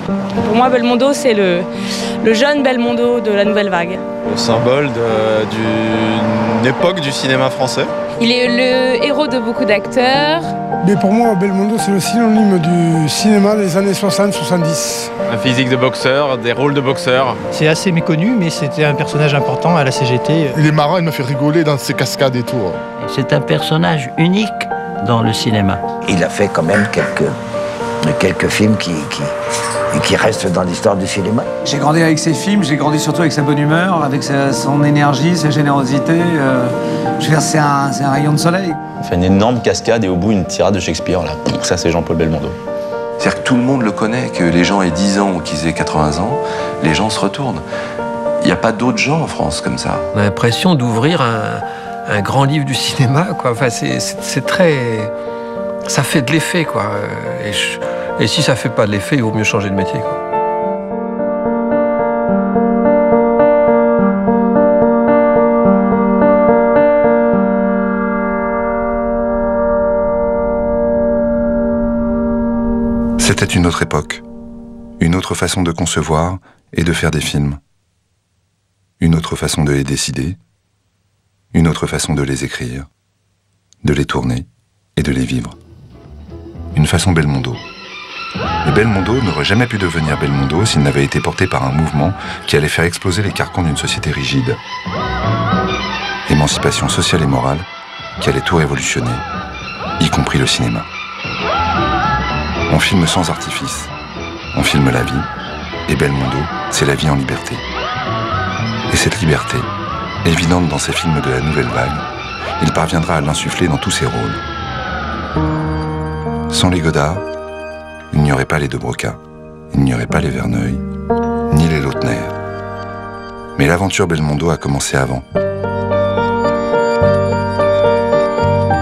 Pour moi, Belmondo, c'est le jeune Belmondo de la nouvelle vague. Le symbole d'une époque du cinéma français. Il est le héros de beaucoup d'acteurs. Mais pour moi, Belmondo, c'est le synonyme du cinéma des années 60-70. Un physique de boxeur, des rôles de boxeur. C'est assez méconnu, mais c'était un personnage important à la CGT. Il est marrant, il me fait rigoler dans ses cascades et tout. C'est un personnage unique dans le cinéma. Il a fait quand même quelques films qui restent dans l'histoire du cinéma. J'ai grandi avec ses films, j'ai grandi surtout avec sa bonne humeur, avec son énergie, sa générosité. Je veux dire, c'est un rayon de soleil. Il fait une énorme cascade et au bout une tirade de Shakespeare. Là. Ça, c'est Jean-Paul Belmondo. C'est-à-dire que tout le monde le connaît, que les gens aient 10 ans ou qu'ils aient 80 ans, les gens se retournent. Il n'y a pas d'autres gens en France comme ça. On a l'impression d'ouvrir un grand livre du cinéma, quoi. Enfin, c'est très... Ça fait de l'effet, quoi. Et si ça fait pas de l'effet, il vaut mieux changer de métier, quoi. C'était une autre époque, une autre façon de concevoir et de faire des films, une autre façon de les décider, une autre façon de les écrire, de les tourner et de les vivre. Une façon Belmondo. Mais Belmondo n'aurait jamais pu devenir Belmondo s'il n'avait été porté par un mouvement qui allait faire exploser les carcans d'une société rigide. L'émancipation sociale et morale qui allait tout révolutionner, y compris le cinéma. On filme sans artifice, on filme la vie, et Belmondo, c'est la vie en liberté. Et cette liberté, évidente dans ces films de la nouvelle vague, il parviendra à l'insuffler dans tous ses rôles. Sans les Godard, il n'y aurait pas les De Broca, il n'y aurait pas les Verneuil, ni les Lautner. Mais l'aventure Belmondo a commencé avant.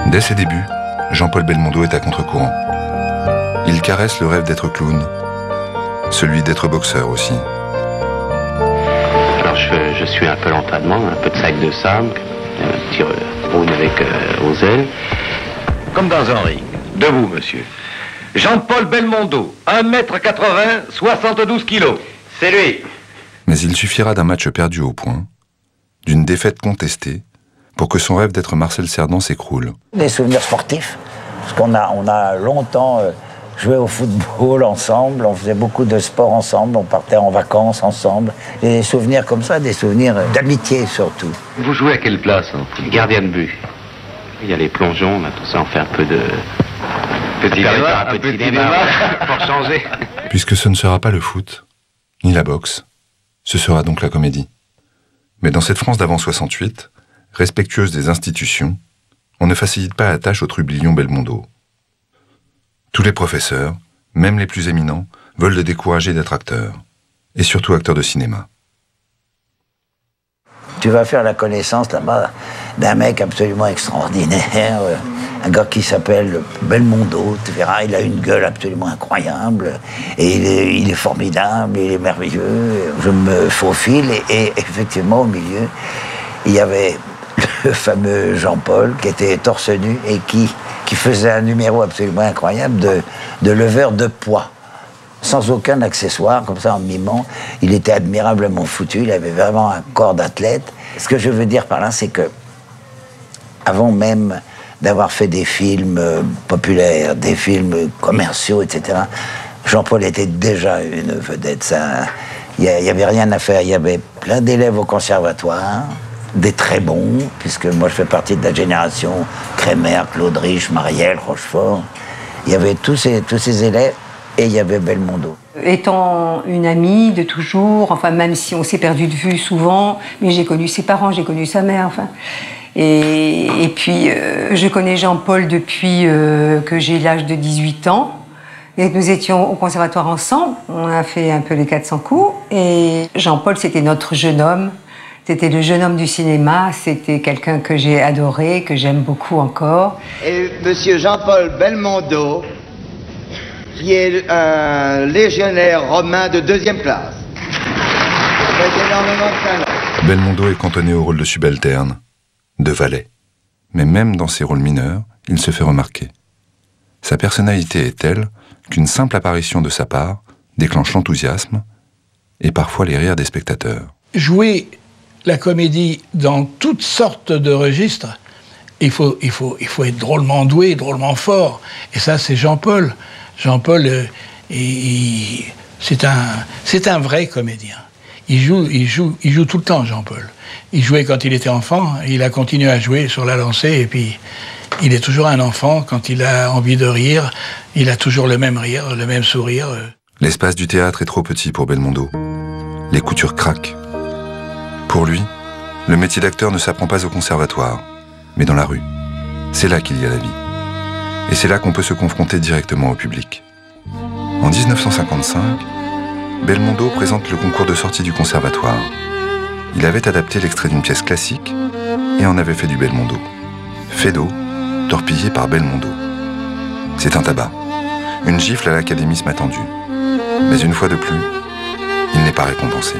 Dès ses débuts, Jean-Paul Belmondo est à contre-courant. Il caresse le rêve d'être clown, celui d'être boxeur aussi. Alors je suis un peu l'entraînement, un peu de sac de sable, un petit round avec aux ailes. Comme dans un ring. Debout, monsieur. Jean-Paul Belmondo, 1m80, 72 kilos. C'est lui. Mais il suffira d'un match perdu au point, d'une défaite contestée, pour que son rêve d'être Marcel Cerdan s'écroule. Des souvenirs sportifs, parce qu'on a longtemps joué au football ensemble, on faisait beaucoup de sport ensemble, on partait en vacances ensemble. Des souvenirs comme ça, des souvenirs d'amitié surtout. Vous jouez à quelle place, hein? Gardien de but. Il y a les plongeons, là, tout ça, on fait un peu de... un peu de cinéma pour changer. Puisque ce ne sera pas le foot, ni la boxe, ce sera donc la comédie. Mais dans cette France d'avant 68, respectueuse des institutions, on ne facilite pas la tâche au trublion Belmondo. Tous les professeurs, même les plus éminents, veulent le décourager d'être acteur, et surtout acteur de cinéma. Tu vas faire la connaissance là-bas d'un mec absolument extraordinaire, un gars qui s'appelle Belmondo, tu verras, il a une gueule absolument incroyable, et il est formidable, il est merveilleux. Je me faufile, et effectivement, au milieu, il y avait le fameux Jean-Paul, qui était torse nu, et qui faisait un numéro absolument incroyable de leveur de poids, sans aucun accessoire, comme ça en mimant. Il était admirablement foutu, il avait vraiment un corps d'athlète. Ce que je veux dire par là, c'est que, avant même d'avoir fait des films populaires, des films commerciaux, etc., Jean-Paul était déjà une vedette. Il n'y avait rien à faire, il y avait plein d'élèves au conservatoire, des très bons, puisque moi je fais partie de la génération Kremer, Claude Rich, Marielle, Rochefort. Il y avait tous ces élèves et il y avait Belmondo. Étant une amie de toujours, enfin même si on s'est perdu de vue souvent, mais j'ai connu ses parents, j'ai connu sa mère, enfin. Et puis je connais Jean-Paul depuis que j'ai l'âge de 18 ans. Et nous étions au conservatoire ensemble, on a fait un peu les 400 coups. Et Jean-Paul, c'était notre jeune homme. C'était le jeune homme du cinéma, c'était quelqu'un que j'ai adoré, que j'aime beaucoup encore. Et monsieur Jean-Paul Belmondo, qui est un légionnaire romain de 2e classe. Avec énormément de talent. Belmondo est cantonné au rôle de subalterne, de valet. Mais même dans ses rôles mineurs, il se fait remarquer. Sa personnalité est telle qu'une simple apparition de sa part déclenche l'enthousiasme et parfois les rires des spectateurs. Jouer la comédie dans toutes sortes de registres, il faut être drôlement doué, drôlement fort. Et ça, c'est Jean-Paul. Jean-Paul, c'est un vrai comédien. Il joue tout le temps, Jean-Paul. Il jouait quand il était enfant, il a continué à jouer sur la lancée, et puis il est toujours un enfant. Quand il a envie de rire, il a toujours le même rire, le même sourire. L'espace du théâtre est trop petit pour Belmondo. Les coutures craquent. Pour lui, le métier d'acteur ne s'apprend pas au conservatoire, mais dans la rue. C'est là qu'il y a la vie. Et c'est là qu'on peut se confronter directement au public. En 1955, Belmondo présente le concours de sortie du conservatoire. Il avait adapté l'extrait d'une pièce classique et en avait fait du Belmondo. Feydeau, torpillé par Belmondo. C'est un tabac, une gifle à l'académisme attendu. Mais une fois de plus, il n'est pas récompensé.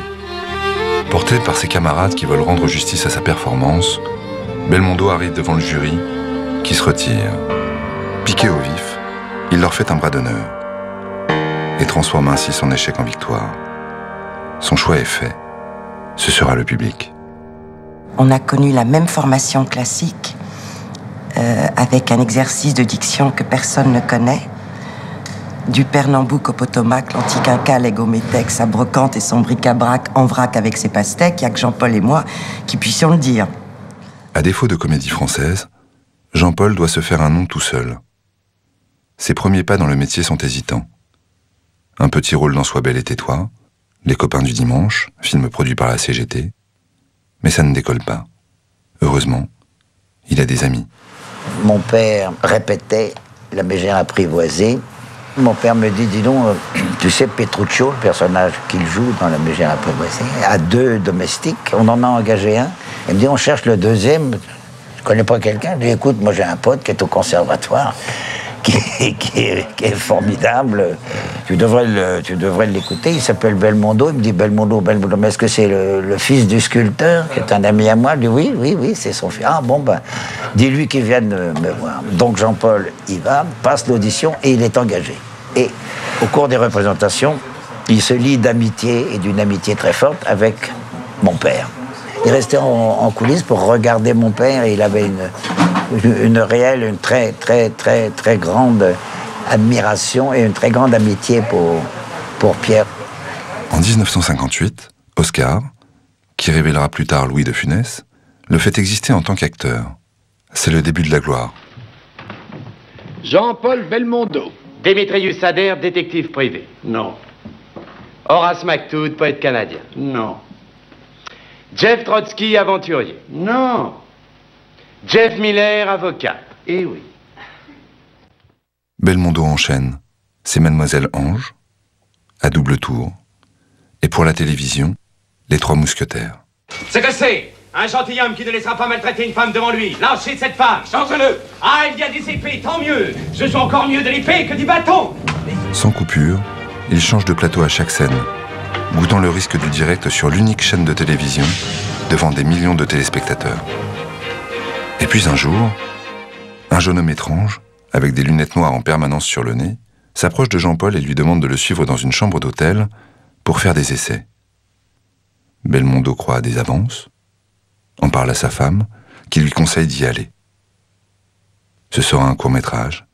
Porté par ses camarades qui veulent rendre justice à sa performance, Belmondo arrive devant le jury, qui se retire. Piqué au vif, il leur fait un bras d'honneur et transforme ainsi son échec en victoire. Son choix est fait, ce sera le public. On a connu la même formation classique, avec un exercice de diction que personne ne connaît. Du Pernambouc au Potomac, l'antiquinca, l'Égométex, sa brocante et son bric-à-brac en vrac avec ses pastèques, il n'y a que Jean-Paul et moi qui puissions le dire. À défaut de comédie française, Jean-Paul doit se faire un nom tout seul. Ses premiers pas dans le métier sont hésitants. Un petit rôle dans Sois belle et tais-toi, Les copains du dimanche, film produit par la CGT. Mais ça ne décolle pas. Heureusement, il a des amis. Mon père répétait La mégère apprivoisée. Mon père me dit, dis donc, tu sais, Petruccio, le personnage qu'il joue dans La mégère apprivoisée, a 2 domestiques, on en a engagé un. Il me dit, on cherche le deuxième, je connais pas quelqu'un. Je dis, écoute, moi j'ai un pote qui est au conservatoire, qui est formidable, tu devrais l'écouter, il s'appelle Belmondo. Il me dit, Belmondo, mais est-ce que c'est le fils du sculpteur, qui est un ami à moi? Je dis, oui, c'est son fils. Ah bon, ben, dis-lui qu'il vienne me voir. Donc Jean-Paul y va, passe l'audition et il est engagé. Et au cours des représentations, il se lie d'amitié, et d'une amitié très forte, avec mon père. Il restait en coulisses pour regarder mon père, et il avait une très grande admiration et une très grande amitié pour Pierre. En 1958, Oscar, qui révélera plus tard Louis de Funès, le fait exister en tant qu'acteur. C'est le début de la gloire. Jean-Paul Belmondo. Démétrius Adair, détective privé. Non. Horace McTood, poète canadien. Non. Jeff Trotsky, aventurier. Non. Jeff Miller, avocat. Eh oui. Belmondo enchaîne. C'est Mademoiselle Ange, à double tour. Et pour la télévision, Les Trois Mousquetaires. C'est que c'est un gentilhomme qui ne laissera pas maltraiter une femme devant lui. Lâchez cette femme, changez-le. Ah, il y a des épées, tant mieux. Je joue encore mieux de l'épée que du bâton. Sans coupure, il change de plateau à chaque scène, goûtant le risque du direct sur l'unique chaîne de télévision, devant des millions de téléspectateurs. Et puis un jour, un jeune homme étrange, avec des lunettes noires en permanence sur le nez, s'approche de Jean-Paul et lui demande de le suivre dans une chambre d'hôtel pour faire des essais. Belmondo croit à des avances, en parle à sa femme, qui lui conseille d'y aller. Ce sera un court-métrage,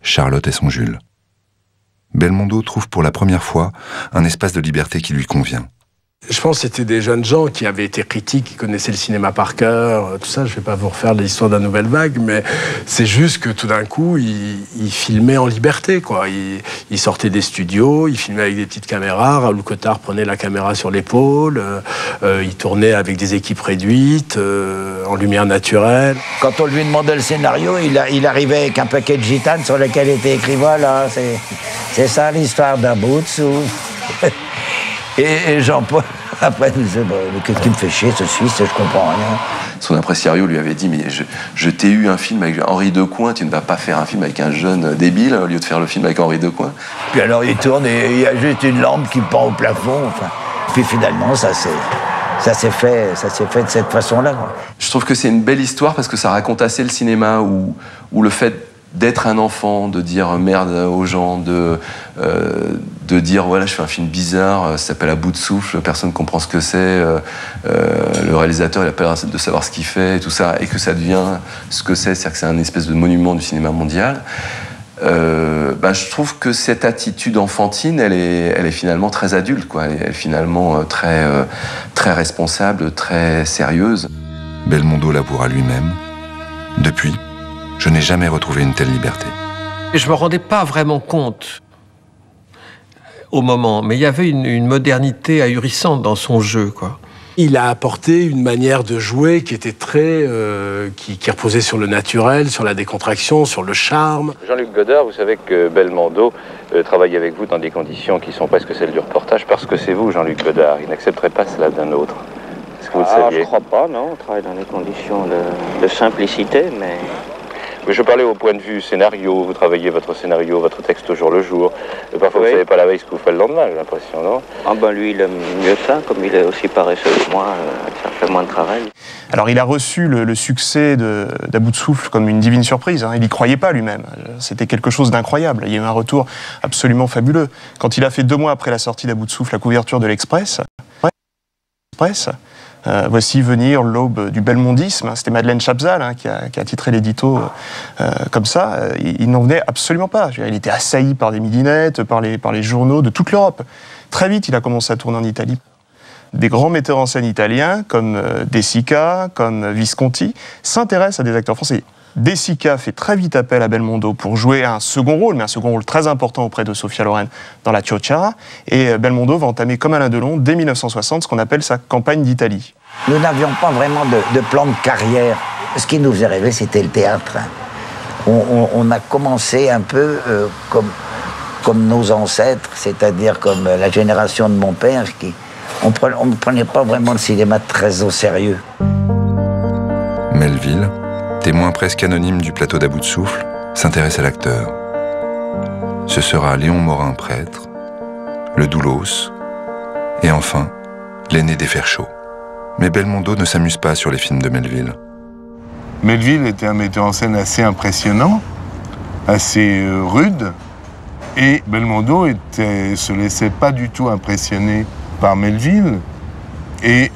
Charlotte et son Jules. Belmondo trouve pour la première fois un espace de liberté qui lui convient. Je pense que c'était des jeunes gens qui avaient été critiques, qui connaissaient le cinéma par cœur, tout ça. Je ne vais pas vous refaire l'histoire de la Nouvelle Vague, mais c'est juste que tout d'un coup, ils filmaient en liberté, quoi. Ils sortaient des studios, ils filmaient avec des petites caméras. Raoul Cottard prenait la caméra sur l'épaule, ils tournaient avec des équipes réduites, en lumière naturelle. Quand on lui demandait le scénario, il arrivait avec un paquet de gitanes sur lequel était écrit, voilà, c'est ça l'histoire d'un bout de souffle. Et Jean-Paul, après, nous disait, qu'est-ce qui me fait chier, ce Suisse, je comprends rien. Son impresario lui avait dit, mais je t'ai eu un film avec Henri Decoing, tu ne vas pas faire un film avec un jeune débile au lieu de faire le film avec Henri Decoing. Puis alors il tourne et il y a juste une lampe qui pend au plafond. Enfin. Puis finalement, ça s'est fait de cette façon-là. Je trouve que c'est une belle histoire parce que ça raconte assez le cinéma où le fait d'être un enfant, de dire merde aux gens, de dire voilà, je fais un film bizarre, ça s'appelle À bout de souffle, personne ne comprend ce que c'est, le réalisateur il a pas l'air de savoir ce qu'il fait et tout ça, et que ça devient ce que c'est-à-dire que c'est un espèce de monument du cinéma mondial. Je trouve que cette attitude enfantine, elle est finalement très adulte, quoi. Elle est finalement très responsable, très sérieuse. Belmondo l'avouera lui-même. Depuis, je n'ai jamais retrouvé une telle liberté. Et je me rendais pas vraiment compte au moment, mais il y avait une modernité ahurissante dans son jeu, quoi. Il a apporté une manière de jouer qui était très... qui reposait sur le naturel, sur la décontraction, sur le charme. Jean-Luc Godard, vous savez que Belmondo travaille avec vous dans des conditions qui sont presque celles du reportage parce que c'est vous, Jean-Luc Godard. Il n'accepterait pas cela d'un autre. Est-ce que vous le saviez? Je crois pas, non. On travaille dans des conditions de simplicité, mais... Je parlais au point de vue scénario. Vous travaillez votre scénario, votre texte au jour le jour. Et parfois, vous ne savez pas la veille ce que vous faites le lendemain, j'ai l'impression, non? Ah ben lui, il aime mieux ça, comme il est aussi paresseux que moi, ça fait moins de travail. Alors il a reçu le succès d'À bout de souffle comme une divine surprise, hein. Il n'y croyait pas lui-même. C'était quelque chose d'incroyable. Il y a eu un retour absolument fabuleux. Quand il a fait 2 mois après la sortie d'À bout de souffle la couverture de l'Express, voici venir l'aube du belmondisme. C'était Madeleine Chapzal, hein, qui a titré l'édito comme ça. Il n'en venait absolument pas. Il était assailli par des midinettes, par les journaux de toute l'Europe. Très vite, il a commencé à tourner en Italie. Des grands metteurs en scène italiens, comme De Sica, comme Visconti, s'intéressent à des acteurs français. De Sica fait très vite appel à Belmondo pour jouer un second rôle, mais un second rôle très important auprès de Sophia Loren dans La Ciociara. Et Belmondo va entamer, comme Alain Delon, dès 1960, ce qu'on appelle sa campagne d'Italie. Nous n'avions pas vraiment de plan de carrière. Ce qui nous faisait rêver, c'était le théâtre. On a commencé un peu comme nos ancêtres, c'est-à-dire comme la génération de mon père, on ne prenait pas vraiment le cinéma très au sérieux. Melville, témoin presque anonyme du plateau d'À bout de souffle, s'intéresse à l'acteur. Ce sera Léon Morin, prêtre, le Doulos, et enfin, l'aîné des Fers chauds. Mais Belmondo ne s'amuse pas sur les films de Melville. Melville était un metteur en scène assez impressionnant, assez rude, et Belmondo se laissait pas du tout impressionner par Melville. Et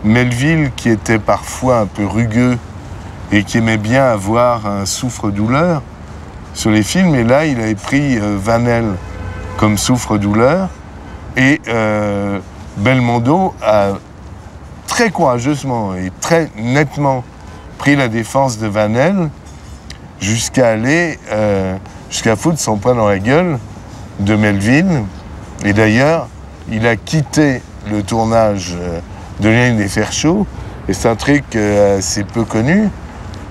Melville, qui était parfois un peu rugueux et qui aimait bien avoir un souffre-douleur sur les films, et là, il avait pris Vanel comme souffre-douleur, et Belmondo a très courageusement et très nettement pris la défense de Vanel jusqu'à foutre son poing dans la gueule de Melville. Et d'ailleurs, il a quitté le tournage de L'aîné des Fers chauds, et c'est un truc assez peu connu,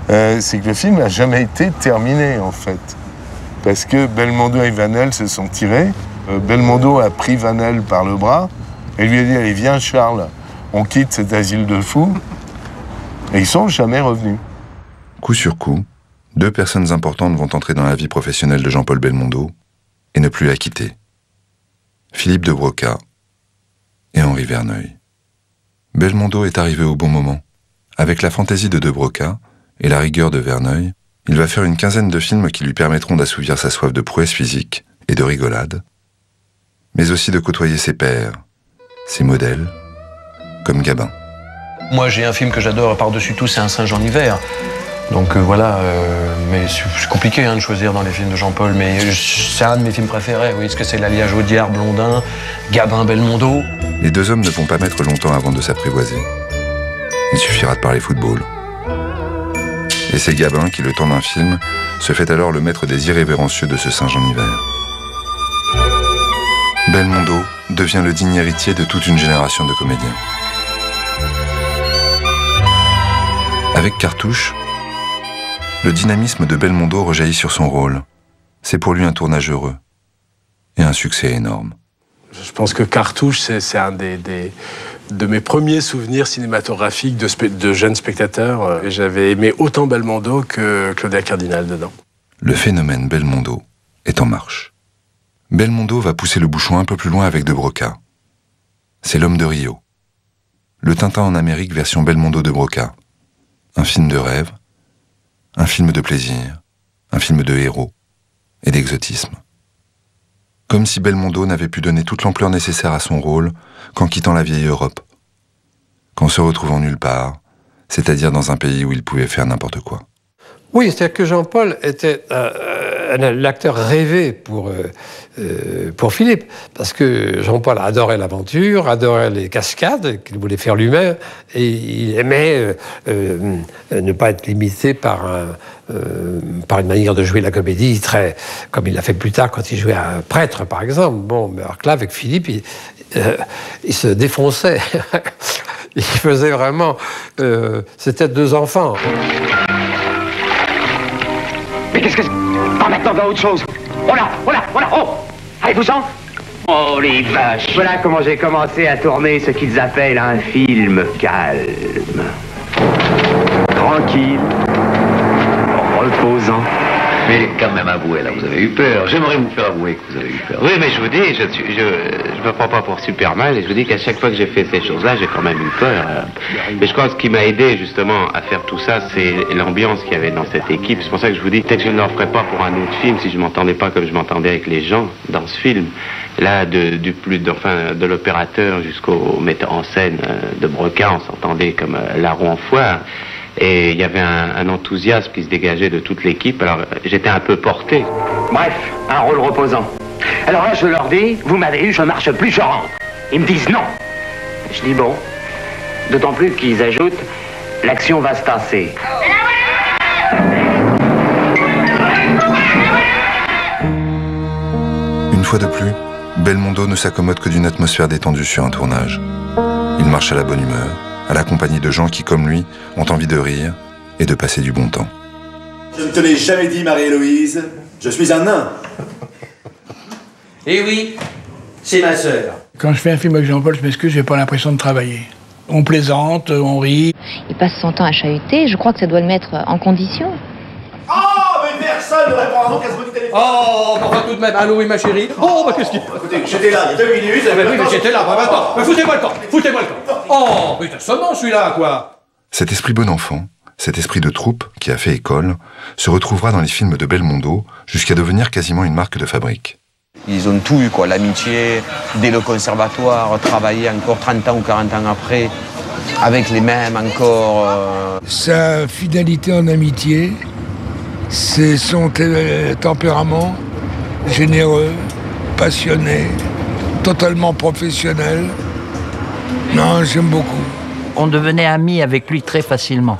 c'est que le film n'a jamais été terminé, en fait. Parce que Belmondo et Vanel se sont tirés. Belmondo a pris Vanel par le bras et lui a dit « Allez, viens Charles, on quitte cet asile de fous ». Et ils sont jamais revenus. Coup sur coup, 2 personnes importantes vont entrer dans la vie professionnelle de Jean-Paul Belmondo et ne plus la quitter. Philippe de Broca et Henri Verneuil. Belmondo est arrivé au bon moment. Avec la fantaisie de Broca et la rigueur de Verneuil, il va faire une quinzaine de films qui lui permettront d'assouvir sa soif de prouesse physique et de rigolade, mais aussi de côtoyer ses pairs, ses modèles, comme Gabin. Moi, j'ai un film que j'adore par-dessus tout, c'est Un singe en hiver. Donc voilà, mais c'est compliqué de choisir dans les films de Jean-Paul, mais c'est un de mes films préférés. Oui, parce que c'est l'alliage Audiard, Blondin, Gabin, Belmondo. Les 2 hommes ne vont pas mettre longtemps avant de s'apprivoiser. Il suffira de parler football. Et c'est Gabin qui, le temps d'un film, se fait alors le maître des irrévérencieux de ce singe en hiver. Belmondo devient le digne héritier de toute une génération de comédiens. Avec Cartouche, le dynamisme de Belmondo rejaillit sur son rôle. C'est pour lui un tournage heureux et un succès énorme. Je pense que Cartouche, c'est un de mes premiers souvenirs cinématographiques de jeune spectateur. J'avais aimé autant Belmondo que Claudia Cardinal dedans. Le phénomène Belmondo est en marche. Belmondo va pousser le bouchon un peu plus loin avec de Broca. C'est L'homme de Rio. Le Tintin en Amérique version Belmondo de Broca. Un film de rêve, un film de plaisir, un film de héros et d'exotisme. Comme si Belmondo n'avait pu donner toute l'ampleur nécessaire à son rôle qu'en quittant la vieille Europe, qu'en se retrouvant nulle part, c'est-à-dire dans un pays où il pouvait faire n'importe quoi. Oui, c'est-à-dire que Jean-Paul était l'acteur rêvé pour Philippe, parce que Jean-Paul adorait l'aventure, adorait les cascades qu'il voulait faire lui-même, et il aimait ne pas être limité par une manière de jouer la comédie, très, comme il l'a fait plus tard quand il jouait un prêtre, par exemple. Bon, mais alors que là, avec Philippe, il se défonçait. Il faisait vraiment... c'était 2 enfants. Mais qu'est-ce que c'est? Ah, maintenant, on va à autre chose. Oh là, oh là, oh là, oh! Allez-vous-en! Oh, les vaches! Voilà comment j'ai commencé à tourner ce qu'ils appellent un film calme. Tranquille. Reposant. Mais quand même, avouez, là, vous avez eu peur. J'aimerais vous faire avouer que vous avez eu peur. Oui, mais je vous dis, je me prends pas pour Superman, et je vous dis qu'à chaque fois que j'ai fait ces choses-là, j'ai quand même eu peur. Mais je crois que ce qui m'a aidé, justement, à faire tout ça, c'est l'ambiance qu'il y avait dans cette équipe. C'est pour ça que je vous dis, peut-être que je ne le referais pas pour un autre film si je m'entendais pas comme je m'entendais avec les gens dans ce film. Là, de l'opérateur jusqu'au metteur en scène de Broca, on s'entendait comme larron en foire. Et il y avait un enthousiasme qui se dégageait de toute l'équipe, alors j'étais un peu porté. Bref, un rôle reposant. Alors là, je leur dis, vous m'avez eu, je marche plus, je rentre. Ils me disent non. Je dis bon. D'autant plus qu'ils ajoutent, l'action va se tasser. Une fois de plus, Belmondo ne s'accommode que d'une atmosphère détendue sur un tournage. Il marche à la bonne humeur, à la compagnie de gens qui, comme lui, ont envie de rire et de passer du bon temps. Je ne te l'ai jamais dit, Marie-Héloïse, je suis un nain. Eh oui, c'est ma sœur. Quand je fais un film avec Jean-Paul, je m'excuse, j'ai pas l'impression de travailler. On plaisante, on rit. Il passe son temps à chahuter, je crois que ça doit le mettre en condition. Oh, mais personne ne répondra donc à ce petit téléphone. Oh, on va tout de même. Allô, oui, ma chérie. Oh, bah qu'est-ce qu'il... Écoutez, j'étais là il y a 2 minutes. Eh ben oui, mais j'étais là, pas maintenant. Mais foutez-moi le camp, foutez-moi le camp. Oh, putain, seulement celui-là, quoi. Cet esprit bon enfant, cet esprit de troupe qui a fait école, se retrouvera dans les films de Belmondo jusqu'à devenir quasiment une marque de fabrique. Ils ont tout eu, quoi. L'amitié, dès le conservatoire, travailler encore 30 ans ou 40 ans après, avec les mêmes encore. Sa fidélité en amitié, c'est son tempérament généreux, passionné, totalement professionnel. Non, j'aime beaucoup. On devenait amis avec lui très facilement.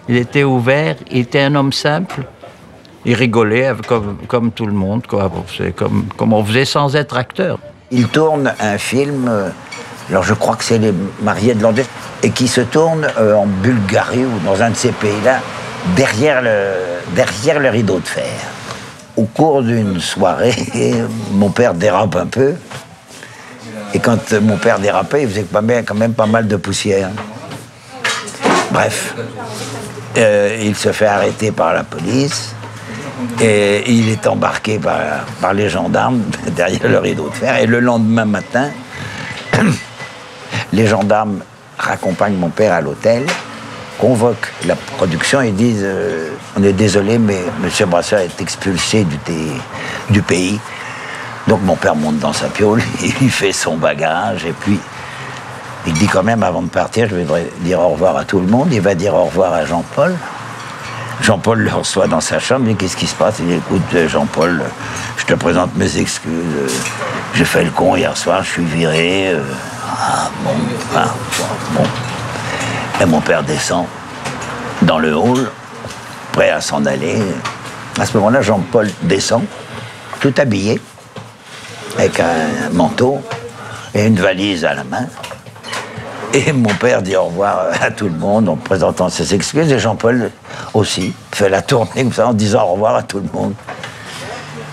Il était ouvert, il était un homme simple. Il rigolait comme tout le monde, quoi. C'est comme on faisait sans être acteur. Il tourne un film, alors je crois que c'est Les Mariés de l'Andes, et qui se tourne en Bulgarie ou dans un de ces pays-là, derrière le rideau de fer. Au cours d'une soirée, mon père dérape un peu. Et quand mon père dérapait, il faisait quand même pas mal de poussière. Bref, il se fait arrêter par la police. Et il est embarqué par les gendarmes derrière le rideau de fer. Et le lendemain matin, les gendarmes raccompagnent mon père à l'hôtel, convoquent la production et disent on est désolé, mais M. Brasseur est expulsé du pays. Donc mon père monte dans sa piole, il fait son bagage, et puis il dit quand même, avant de partir, je voudrais dire au revoir à tout le monde. Il va dire au revoir à Jean-Paul. Jean-Paul le reçoit dans sa chambre, il dit qu'est-ce qui se passe? Il dit écoute Jean-Paul, je te présente mes excuses, j'ai fait le con hier soir, je suis viré. Bon. Et mon père descend dans le hall, prêt à s'en aller. À ce moment-là, Jean-Paul descend, tout habillé, avec un manteau et une valise à la main. Et mon père dit au revoir à tout le monde en présentant ses excuses. Et Jean-Paul aussi fait la tournée comme ça en disant au revoir à tout le monde.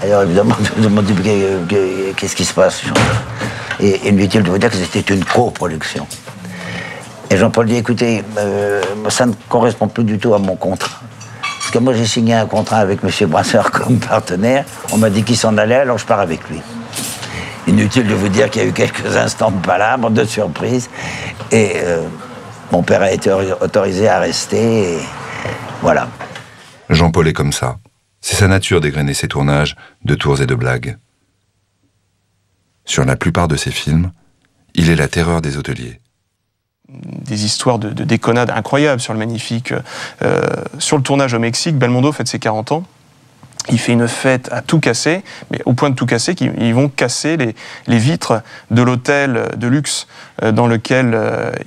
Alors évidemment, tout le monde dit qu'est-ce qui se passe? Et inutile de vous dire que c'était une coproduction. Et Jean-Paul dit écoutez, ça ne correspond plus du tout à mon contrat. Parce que moi j'ai signé un contrat avec M. Brasseur comme partenaire. On m'a dit qu'il s'en allait, alors je pars avec lui. Inutile de vous dire qu'il y a eu quelques instants de palabre, de surprise. Et mon père a été autorisé à rester. Et voilà. Jean-Paul est comme ça. C'est sa nature d'égrener ses tournages de tours et de blagues. Sur la plupart de ses films, il est la terreur des hôteliers. Des histoires de déconnades incroyables sur le Magnifique. Sur le tournage au Mexique, Belmondo fête ses 40 ans. Il fait une fête à tout casser, mais au point de tout casser qu'ils vont casser les vitres de l'hôtel de luxe dans lequel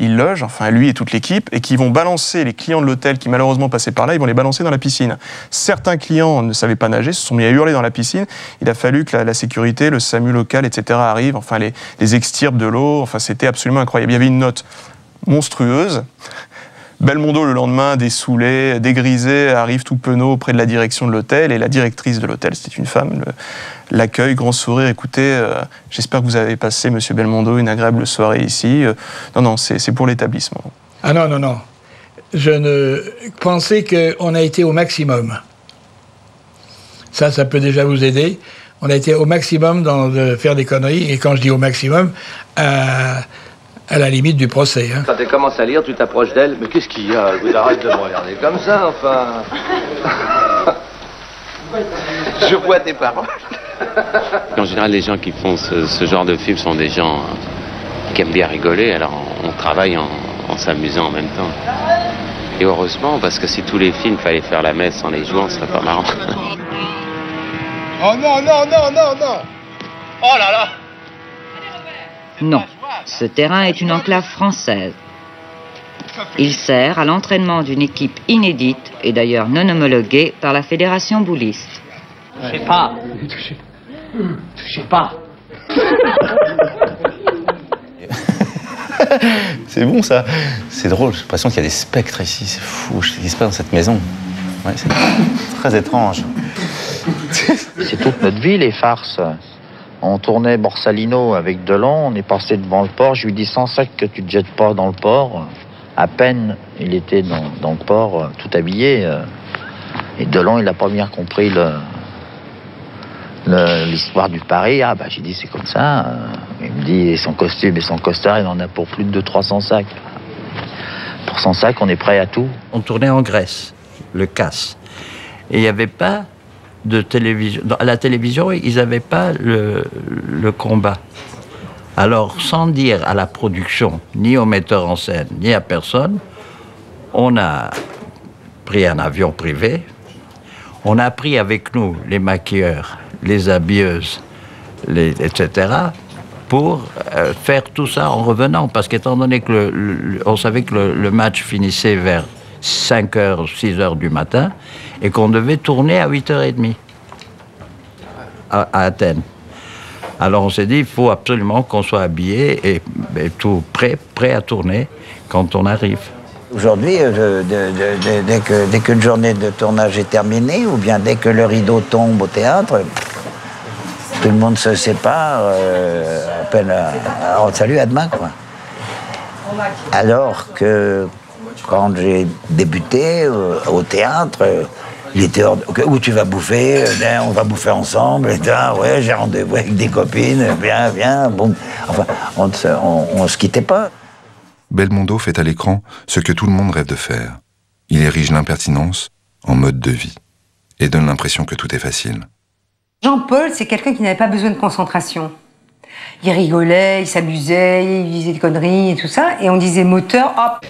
il loge, enfin lui et toute l'équipe, et qui vont balancer les clients de l'hôtel qui malheureusement passaient par là, ils vont les balancer dans la piscine. Certains clients ne savaient pas nager, se sont mis à hurler dans la piscine. Il a fallu que la sécurité, le SAMU local, etc. arrivent, enfin les extirpent de l'eau, enfin c'était absolument incroyable. Il y avait une note monstrueuse. Belmondo, le lendemain, dessoulé, dégrisé, arrive tout penaud auprès de la direction de l'hôtel, et la directrice de l'hôtel, c'était une femme, l'accueille, grand sourire, écoutez, j'espère que vous avez passé, monsieur Belmondo, une agréable soirée ici. Non, c'est pour l'établissement. Ah non. Je ne pensais qu'on a été au maximum. Ça peut déjà vous aider. On a été au maximum de faire des conneries, et quand je dis au maximum, à la limite du procès. Hein. Quand tu commences à lire, tu t'approches d'elle. Mais qu'est-ce qu'il y a? Arrête de me regarder comme ça, enfin. Je vois tes paroles. En général, les gens qui font ce genre de film sont des gens qui aiment bien rigoler. Alors on travaille en s'amusant en même temps. Et heureusement, parce que si tous les films fallait faire la messe en les jouant, ce serait pas marrant. Oh non. Oh là là. Non, ce terrain est une enclave française. Il sert à l'entraînement d'une équipe inédite et d'ailleurs non homologuée par la fédération bouliste. Touchez pas. Touchez pas. C'est bon ça. C'est drôle, j'ai l'impression qu'il y a des spectres ici, c'est fou, je ne dis pas dans cette maison. Ouais, c'est très étrange. C'est toute notre vie, les farces. On tournait Borsalino avec Delon, on est passé devant le port, je lui dis sans sac que tu te jettes pas dans le port. À peine, il était dans le port, tout habillé. Et Delon, il n'a pas bien compris l'histoire du Paris. Ah bah j'ai dit c'est comme ça. Il me dit son costume et son costard, il en a pour plus de 200-300 sacs. Pour 100 sacs, on est prêt à tout. On tournait en Grèce, le Casse. Et il n'y avait pas de télévision. À la télévision, ils n'avaient pas le combat. Alors, sans dire à la production, ni au metteur en scène, ni à personne, on a pris un avion privé, on a pris avec nous les maquilleurs, les habilleuses, etc., pour faire tout ça en revenant. Parce qu'étant donné que on savait que le match finissait vers 5h, 6h du matin, et qu'on devait tourner à 8h30 à Athènes. Alors on s'est dit, il faut absolument qu'on soit habillé et tout prêt à tourner quand on arrive. Aujourd'hui, dès qu'une journée de tournage est terminée, ou bien dès que le rideau tombe au théâtre, tout le monde se sépare, appelle à salut, à demain, quoi. Alors que quand j'ai débuté au théâtre, il était où tu vas bouffer, on va bouffer ensemble, et ouais, j'ai rendez-vous avec des copines, viens, bon. Enfin, on se quittait pas. Belmondo fait à l'écran ce que tout le monde rêve de faire. Il érige l'impertinence en mode de vie et donne l'impression que tout est facile. Jean-Paul, c'est quelqu'un qui n'avait pas besoin de concentration. Il rigolait, il s'amusait, il disait des conneries et tout ça, et on disait moteur, hop.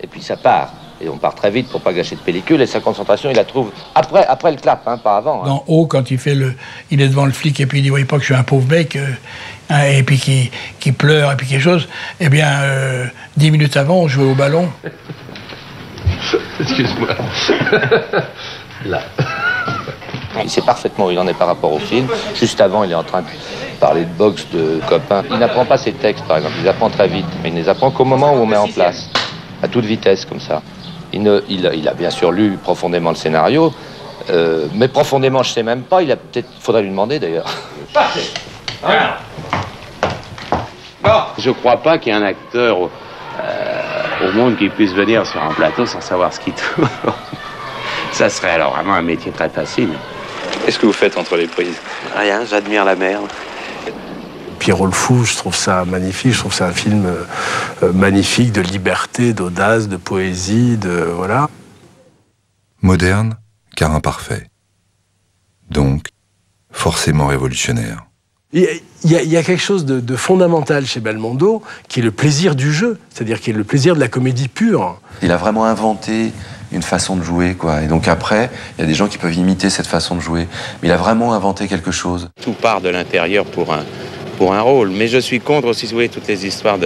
Et puis ça part. Et on part très vite pour pas gâcher de pellicule, et sa concentration, il la trouve après le clap, hein, pas avant. Hein. Dans Haut, quand il est devant le flic et puis il dit, voyez pas que je suis un pauvre mec, et puis qui pleure et puis quelque chose, eh bien, 10 minutes avant, on jouait au ballon. Excuse-moi. Là. Il sait parfaitement où il en est par rapport au film. Juste avant, il est en train de parler de boxe, de copains. Il n'apprend pas ses textes, par exemple. Il les apprend très vite, mais il ne les apprend qu'au moment où on met en place, à toute vitesse, comme ça. Il a bien sûr lu profondément le scénario, mais profondément, je ne sais même pas. Il faudrait lui demander, d'ailleurs. Je crois pas qu'il y ait un acteur au monde qui puisse venir sur un plateau sans savoir ce qu'il tourne. Ça serait alors vraiment un métier très facile. Qu'est-ce que vous faites entre les prises? Rien, j'admire la mer. Pierrot le Fou, je trouve ça magnifique. Je trouve que c'est un film magnifique de liberté, d'audace, de poésie, de voilà. Moderne, car imparfait. donc forcément révolutionnaire. Il y a quelque chose de fondamental chez Belmondo, qui est le plaisir du jeu, c'est-à-dire qui est le plaisir de la comédie pure. Il a vraiment inventé une façon de jouer, quoi. Et donc après, il y a des gens qui peuvent imiter cette façon de jouer. Mais il a vraiment inventé quelque chose. Tout part de l'intérieur pour un rôle. Mais je suis contre aussi, vous voyez, toutes les histoires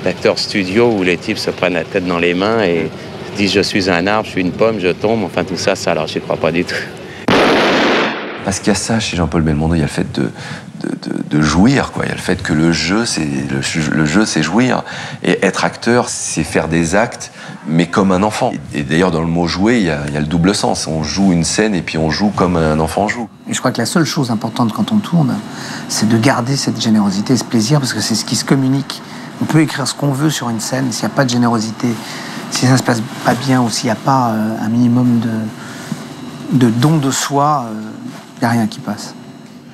d'acteurs studio où les types se prennent la tête dans les mains et disent je suis un arbre, je suis une pomme, je tombe. Enfin tout ça, alors j'y crois pas du tout. Parce qu'il y a ça chez Jean-Paul Belmondo, il y a le fait de jouir, quoi. Il y a le fait que le jeu, c'est jouir. Et être acteur, c'est faire des actes, mais comme un enfant. Et d'ailleurs, dans le mot jouer, il y a le double sens. On joue une scène et puis on joue comme un enfant joue. Et je crois que la seule chose importante quand on tourne, c'est de garder cette générosité, ce plaisir, parce que c'est ce qui se communique. On peut écrire ce qu'on veut sur une scène, s'il n'y a pas de générosité, si ça se passe pas bien ou s'il n'y a pas un minimum de don de soi, il n'y a rien qui passe.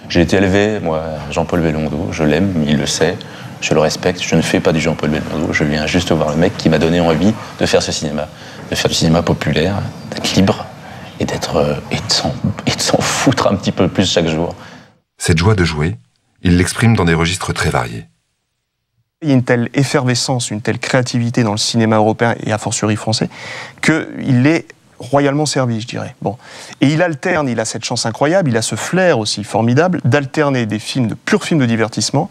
J'ai été élevé, moi, Jean-Paul Belmondo, je l'aime, il le sait, je le respecte, je ne fais pas du Jean-Paul Belmondo, je viens juste voir le mec qui m'a donné envie de faire ce cinéma, de faire du cinéma populaire, d'être libre et de s'en foutre un petit peu plus chaque jour. Cette joie de jouer, il l'exprime dans des registres très variés. Il y a une telle effervescence, une telle créativité dans le cinéma européen et a fortiori français, qu'il est royalement servi, je dirais. Bon. Et il alterne, il a cette chance incroyable, il a ce flair aussi formidable d'alterner des films, de purs films de divertissement.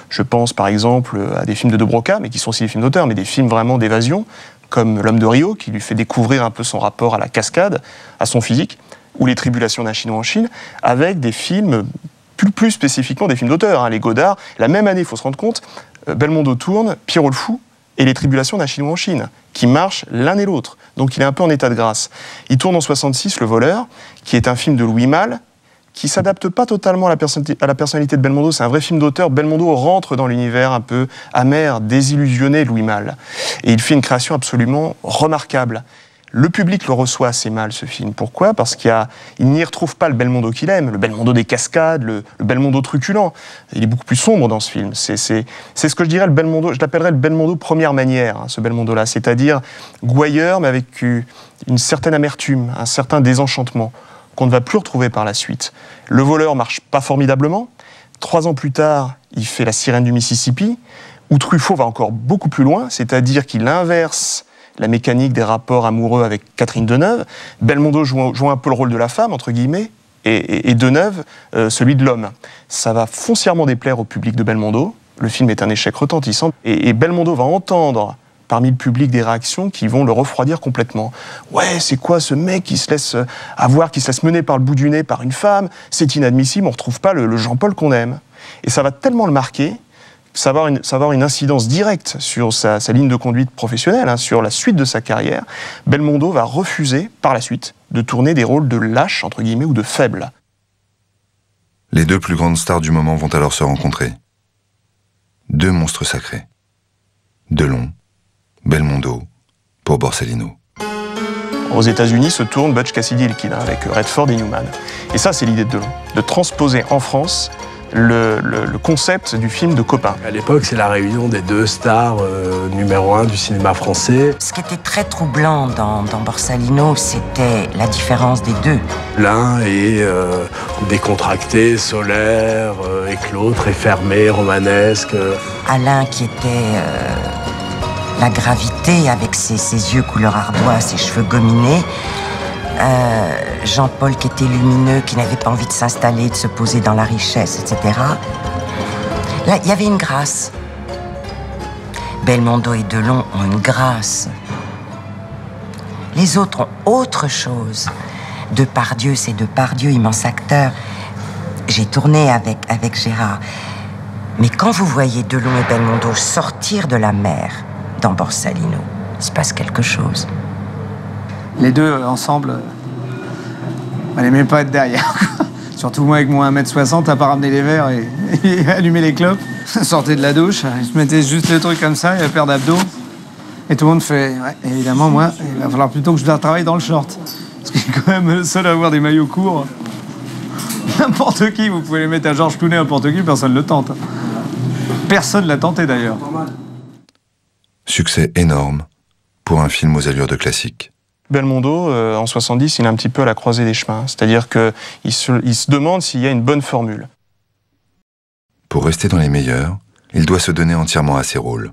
Je pense par exemple à des films de Broca, mais qui sont aussi des films d'auteur, mais des films vraiment d'évasion, comme L'Homme de Rio, qui lui fait découvrir un peu son rapport à la cascade, à son physique, ou Les Tribulations d'un Chinois en Chine, avec des films, plus spécifiquement des films d'auteur, hein, les Godard. La même année, il faut se rendre compte, Belmondo tourne Pierrot le Fou et Les Tribulations d'un Chinois en Chine, qui marchent l'un et l'autre. Donc il est un peu en état de grâce. Il tourne en 66 Le Voleur, qui est un film de Louis Malle, qui s'adapte pas totalement à la personnalité de Belmondo. C'est un vrai film d'auteur. Belmondo rentre dans l'univers un peu amer, désillusionné de Louis Malle. Et il fait une création absolument remarquable. Le public le reçoit assez mal, ce film. Pourquoi ? Parce qu'il n'y retrouve pas le Belmondo qu'il aime, le Belmondo des cascades, le Belmondo truculent. Il est beaucoup plus sombre dans ce film. C'est ce que je dirais le Belmondo, je l'appellerais le Belmondo première manière, hein, ce Belmondo-là. C'est-à-dire gouailleur, mais avec une certaine amertume, un certain désenchantement, qu'on ne va plus retrouver par la suite. Le Voleur marche pas formidablement. 3 ans plus tard, il fait La Sirène du Mississippi, où Truffaut va encore beaucoup plus loin, c'est-à-dire qu'il inverse la mécanique des rapports amoureux avec Catherine Deneuve. Belmondo joue un peu le rôle de la femme, entre guillemets, et Deneuve, celui de l'homme. Ça va foncièrement déplaire au public de Belmondo. Le film est un échec retentissant. Et Belmondo va entendre parmi le public des réactions qui vont le refroidir complètement. Ouais, c'est quoi ce mec qui se laisse avoir, qui se laisse mener par le bout du nez par une femme? C'est inadmissible, on ne retrouve pas le Jean-Paul qu'on aime. Et ça va tellement le marquer, ça va avoir une incidence directe sur sa ligne de conduite professionnelle, hein, sur la suite de sa carrière. Belmondo va refuser, par la suite, de tourner des rôles de lâche, entre guillemets, ou de faible. Les 2 plus grandes stars du moment vont alors se rencontrer. 2 monstres sacrés. Delon, Belmondo, pour Borsellino. Aux États-Unis se tourne Butch Cassidy et le Kid, avec Redford et Newman. Et ça, c'est l'idée de Delon, de transposer en France le concept du film de copain. À l'époque, c'est la réunion des 2 stars numéro 1 du cinéma français. Ce qui était très troublant dans Borsalino, c'était la différence des 2. L'un est décontracté, solaire, et que l'autre est fermé, romanesque. Alain qui était la gravité avec ses yeux couleur ardoise, ses cheveux gominés. Jean-Paul qui était lumineux, qui n'avait pas envie de s'installer, de se poser dans la richesse, etc. Là, il y avait une grâce. Belmondo et Delon ont une grâce. Les autres ont autre chose. Depardieu, c'est Depardieu, immense acteur. J'ai tourné avec Gérard. Mais quand vous voyez Delon et Belmondo sortir de la mer dans Borsalino, il se passe quelque chose. Les 2 ensemble, on n'aimait pas être derrière. Surtout moi avec mon 1m60, à part ramener les verres et allumer les clopes. Sortait de la douche, il se mettait juste le truc comme ça, il a paire d'abdos. Et tout le monde fait, ouais, évidemment, moi, il va falloir plutôt que je travaille dans le short. Parce qu'il est quand même le seul à avoir des maillots courts. N'importe qui, vous pouvez les mettre à Georges Clooney, n'importe qui, personne ne le tente. Personne ne l'a tenté d'ailleurs. Succès énorme pour un film aux allures de classique. Belmondo, en 70, il est un petit peu à la croisée des chemins. C'est-à-dire qu'il se demande s'il y a une bonne formule. Pour rester dans les meilleurs, il doit se donner entièrement à ses rôles.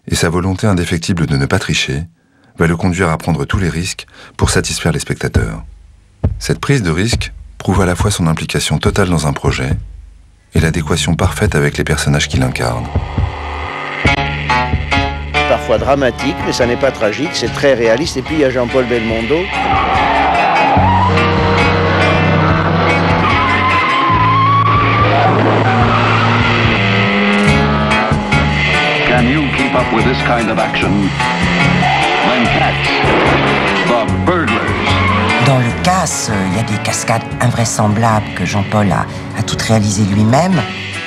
Et sa volonté indéfectible de ne pas tricher va le conduire à prendre tous les risques pour satisfaire les spectateurs. Cette prise de risque prouve à la fois son implication totale dans un projet et l'adéquation parfaite avec les personnages qu'il incarne. Parfois dramatique, mais ça n'est pas tragique, c'est très réaliste. Et puis il y a Jean-Paul Belmondo. Can you keep up with this kind of action? When Cats, the burglars. Dans le casse, il y a des cascades invraisemblables que Jean-Paul a toutes réalisées lui-même.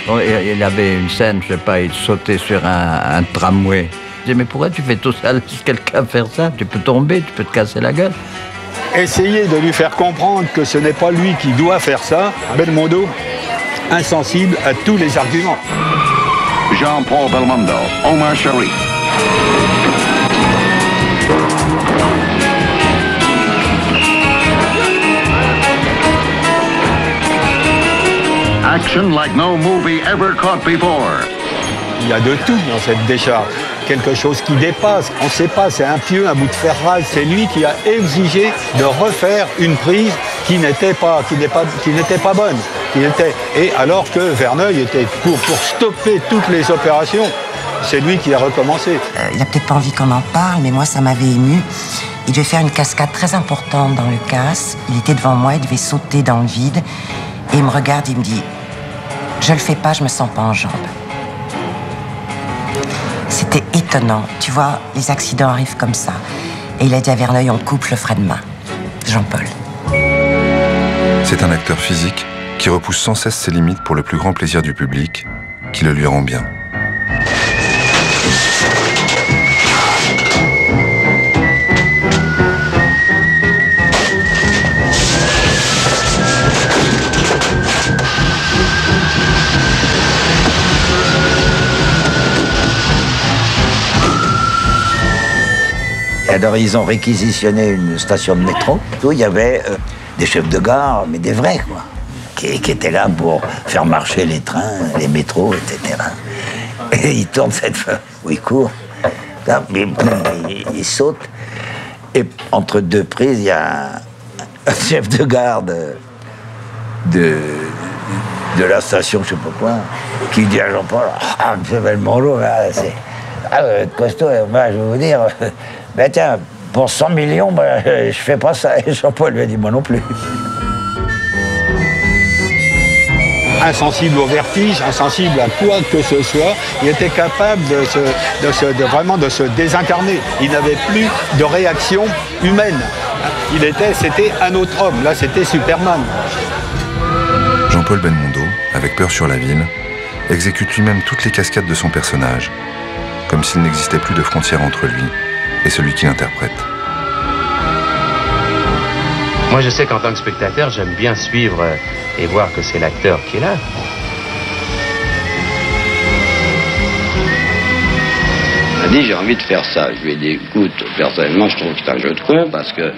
Bon, il avait une scène, je sais pas, il sautait sur un tramway. Je disais, mais pourquoi tu fais tout ça? Laisse quelqu'un faire ça, tu peux tomber, tu peux te casser la gueule. Essayez de lui faire comprendre que ce n'est pas lui qui doit faire ça. Belmondo, insensible à tous les arguments. Jean-Paul Belmondo, Omar Sharif. Action like no movie ever caught before. Il y a de tout dans cette décharge. Quelque chose qui dépasse. On ne sait pas, c'est un pieu, un bout de ferraille. C'est lui qui a exigé de refaire une prise qui n'était pas bonne. Et alors que Verneuil était pour stopper toutes les opérations, c'est lui qui a recommencé. Il n'a peut-être pas envie qu'on en parle, mais moi, ça m'avait ému. Il devait faire une cascade très importante dans le casse. Il était devant moi, il devait sauter dans le vide. Et il me regarde, il me dit « Je le fais pas, je me sens pas en jambes ». C'était étonnant. Tu vois, les accidents arrivent comme ça. Et il a dit à Verneuil, on coupe, je le ferai demain. Jean-Paul. C'est un acteur physique qui repousse sans cesse ses limites pour le plus grand plaisir du public, qui le lui rend bien. Alors ils ont réquisitionné une station de métro où il y avait des chefs de gare, mais des vrais quoi, qui étaient là pour faire marcher les trains, les métros, etc. Et ils tournent cette fois où ils courent, là, ils sautent, et entre deux prises, il y a un chef de gare de la station, je sais pas quoi, qui dit à Jean-Paul, « Ah, M. Belmondo, c'est costaud, moi, je vais vous dire... » Ben tiens, pour 100 millions, ben, je fais pas ça. Et Jean-Paul lui a dit, moi non plus. Insensible au vertige, insensible à quoi que ce soit, il était capable vraiment de se désincarner. Il n'avait plus de réaction humaine. C'était un autre homme, là c'était Superman. Jean-Paul Belmondo, avec Peur sur la ville, exécute lui-même toutes les cascades de son personnage, comme s'il n'existait plus de frontière entre lui et celui qui l'interprète. Moi, je sais qu'en tant que spectateur, j'aime bien suivre et voir que c'est l'acteur qui est là. Il m'a dit, j'ai envie de faire ça. Je lui ai dit, écoute, personnellement, je trouve que c'est un jeu de con parce que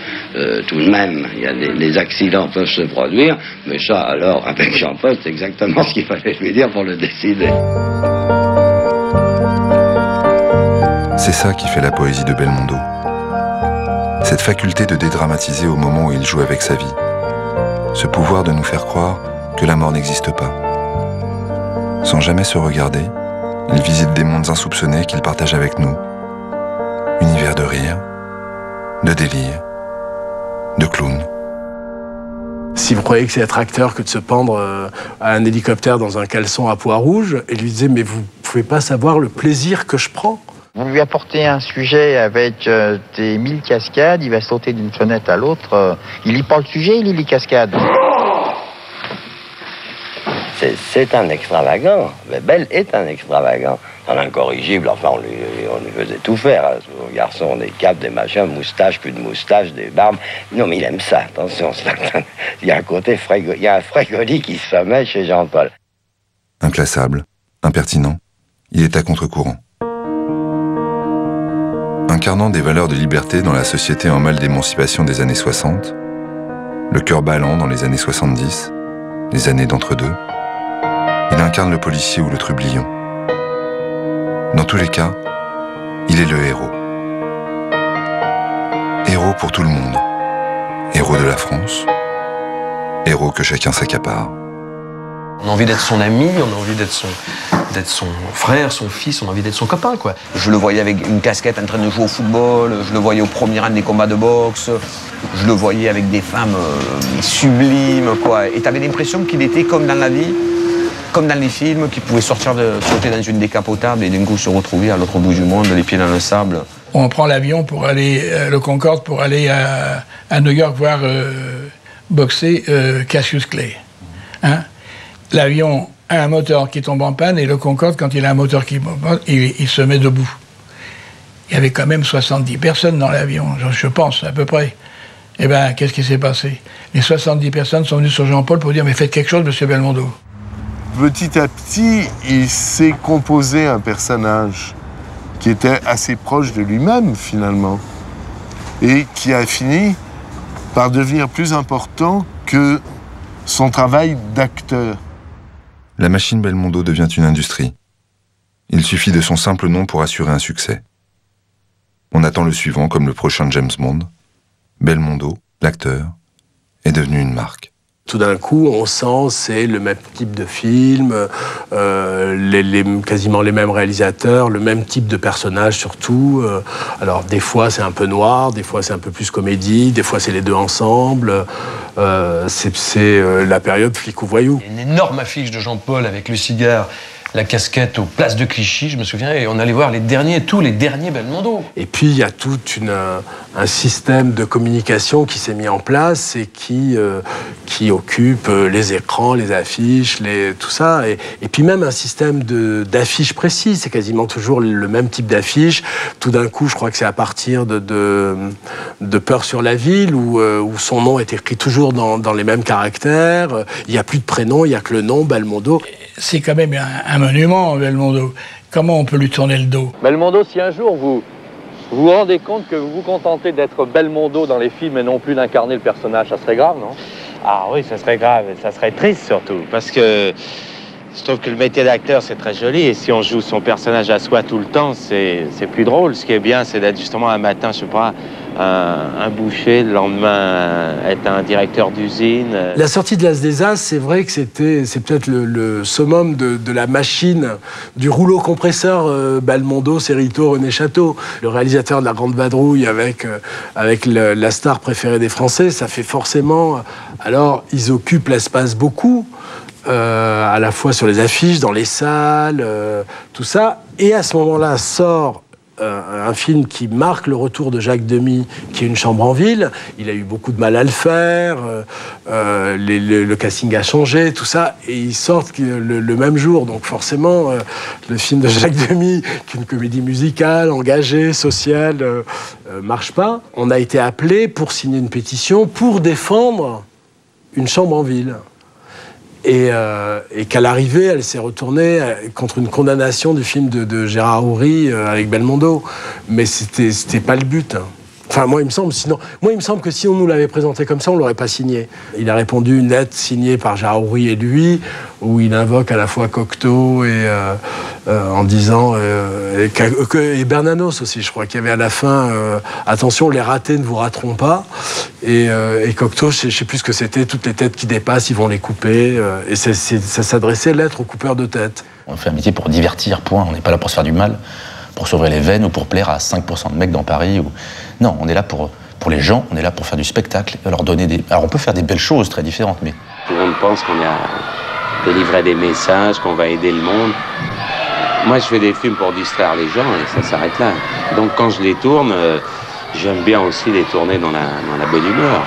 tout de même, il y a les accidents peuvent se produire, mais ça, alors, avec Jean-Paul, c'est exactement ce qu'il fallait lui dire pour le décider. C'est ça qui fait la poésie de Belmondo. Cette faculté de dédramatiser au moment où il joue avec sa vie. Ce pouvoir de nous faire croire que la mort n'existe pas. Sans jamais se regarder, il visite des mondes insoupçonnés qu'il partage avec nous. Univers de rire, de délire, de clown. Si vous croyez que c'est être acteur que de se pendre à un hélicoptère dans un caleçon à pois rouge, et lui disait, mais vous pouvez pas savoir le plaisir que je prends. Vous lui apportez un sujet avec des 1000 cascades, il va sauter d'une fenêtre à l'autre. Il lit pas le sujet, il lit les cascades. C'est un extravagant. Belle est un extravagant. Un incorrigible, enfin, on lui faisait tout faire. Hein. Ce garçon, des capes, des machins, moustaches, plus de moustaches, des barbes. Non, mais il aime ça, attention. Il y a un côté il y a un frégoli qui se sommeille chez Jean-Paul. Inclassable, impertinent, il est à contre-courant. Un Incarnant des valeurs de liberté dans la société en mal d'émancipation des années 60, le cœur ballant dans les années 70, les années d'entre-deux, il incarne le policier ou le trublion. Dans tous les cas, il est le héros. Héros pour tout le monde. Héros de la France. Héros que chacun s'accapare. On a envie d'être son ami, on a envie d'être son frère, son fils, on a envie d'être son copain, quoi. Je le voyais avec une casquette en train de jouer au football, je le voyais au premier rang des combats de boxe, je le voyais avec des femmes sublimes, quoi. Et t'avais l'impression qu'il était comme dans la vie, comme dans les films, qu'il pouvait sauter dans une décapotable et d'un coup se retrouver à l'autre bout du monde, les pieds dans le sable. On prend l'avion pour aller, le Concorde, pour aller à New York voir boxer Cassius Clay. Hein? L'avion a un moteur qui tombe en panne et le Concorde, quand il a un moteur qui tombe en panne, il se met debout. Il y avait quand même 70 personnes dans l'avion, je pense, à peu près. Eh bien, qu'est-ce qui s'est passé? Les 70 personnes sont venues sur Jean-Paul pour dire « Mais faites quelque chose, monsieur Belmondo ». Petit à petit, il s'est composé un personnage qui était assez proche de lui-même, finalement, et qui a fini par devenir plus important que son travail d'acteur. La machine Belmondo devient une industrie. Il suffit de son simple nom pour assurer un succès. On attend le suivant comme le prochain James Bond. Belmondo, l'acteur, est devenu une marque. Tout d'un coup, on sent c'est le même type de film, quasiment les mêmes réalisateurs, le même type de personnage surtout. Alors des fois c'est un peu noir, des fois c'est un peu plus comédie, des fois c'est les deux ensemble. C'est la période flic ou voyou. Une énorme affiche de Jean-Paul avec le cigare, la casquette aux places de Clichy, je me souviens, et on allait voir tous les derniers Belmondo. Et puis il y a tout un système de communication qui s'est mis en place et qui occupe les écrans, les affiches, tout ça. Et puis même un système d'affiches précises, c'est quasiment toujours le même type d'affiche. Tout d'un coup, je crois que c'est à partir de Peur sur la ville, où son nom est écrit toujours dans les mêmes caractères. Il n'y a plus de prénom, il n'y a que le nom, Belmondo. C'est quand même un monument, Belmondo. Comment on peut lui tourner le dos? Belmondo, si un jour vous vous rendez compte que vous vous contentez d'être Belmondo dans les films et non plus d'incarner le personnage, ça serait grave, non? Ah oui, ça serait grave, ça serait triste surtout, parce que je trouve que le métier d'acteur, c'est très joli, et si on joue son personnage à soi tout le temps, c'est plus drôle. Ce qui est bien, c'est d'être justement un matin, je sais pas, un boucher, le lendemain être un directeur d'usine. La sortie de l'As des As, c'est vrai que c'est peut-être le summum de la machine, du rouleau compresseur Belmondo, Cerrito, René Château. Le réalisateur de La Grande Vadrouille avec la star préférée des Français, ça fait forcément... Alors, ils occupent l'espace beaucoup, à la fois sur les affiches, dans les salles, tout ça. Et à ce moment-là sort un film qui marque le retour de Jacques Demy, qui est Une chambre en ville. Il a eu beaucoup de mal à le faire, le casting a changé, tout ça, et ils sortent le même jour. Donc forcément, le film de Jacques Demy, qui est une comédie musicale, engagée, sociale, marche pas. On a été appelé pour signer une pétition pour défendre Une chambre en ville. Et qu'à l'arrivée, elle s'est retournée contre une condamnation du film de Gérard Houry avec Belmondo. Mais c'était pas le but. Hein. Enfin, moi, il me semble que si on nous l'avait présenté comme ça, on l'aurait pas signé. Il a répondu une lettre signée par Gérard Houry et lui, où il invoque à la fois Cocteau et en disant et Bernanos aussi, je crois qu'il y avait à la fin attention, les ratés ne vous rateront pas. Et Cocteau, je sais plus ce que c'était, toutes les têtes qui dépassent, ils vont les couper. Et ça s'adressait lettre aux coupeurs de tête. On fait un métier pour divertir, point. On n'est pas là pour se faire du mal, pour s'ouvrir les veines ou pour plaire à 5% de mecs dans Paris. Non, on est là pour les gens, on est là pour faire du spectacle, leur donner des... Alors on peut faire des belles choses très différentes, mais... Tout le monde pense qu'on a délivré des messages, qu'on va aider le monde. Moi, je fais des films pour distraire les gens et ça s'arrête là. Donc quand je les tourne, j'aime bien aussi les tourner dans la bonne humeur.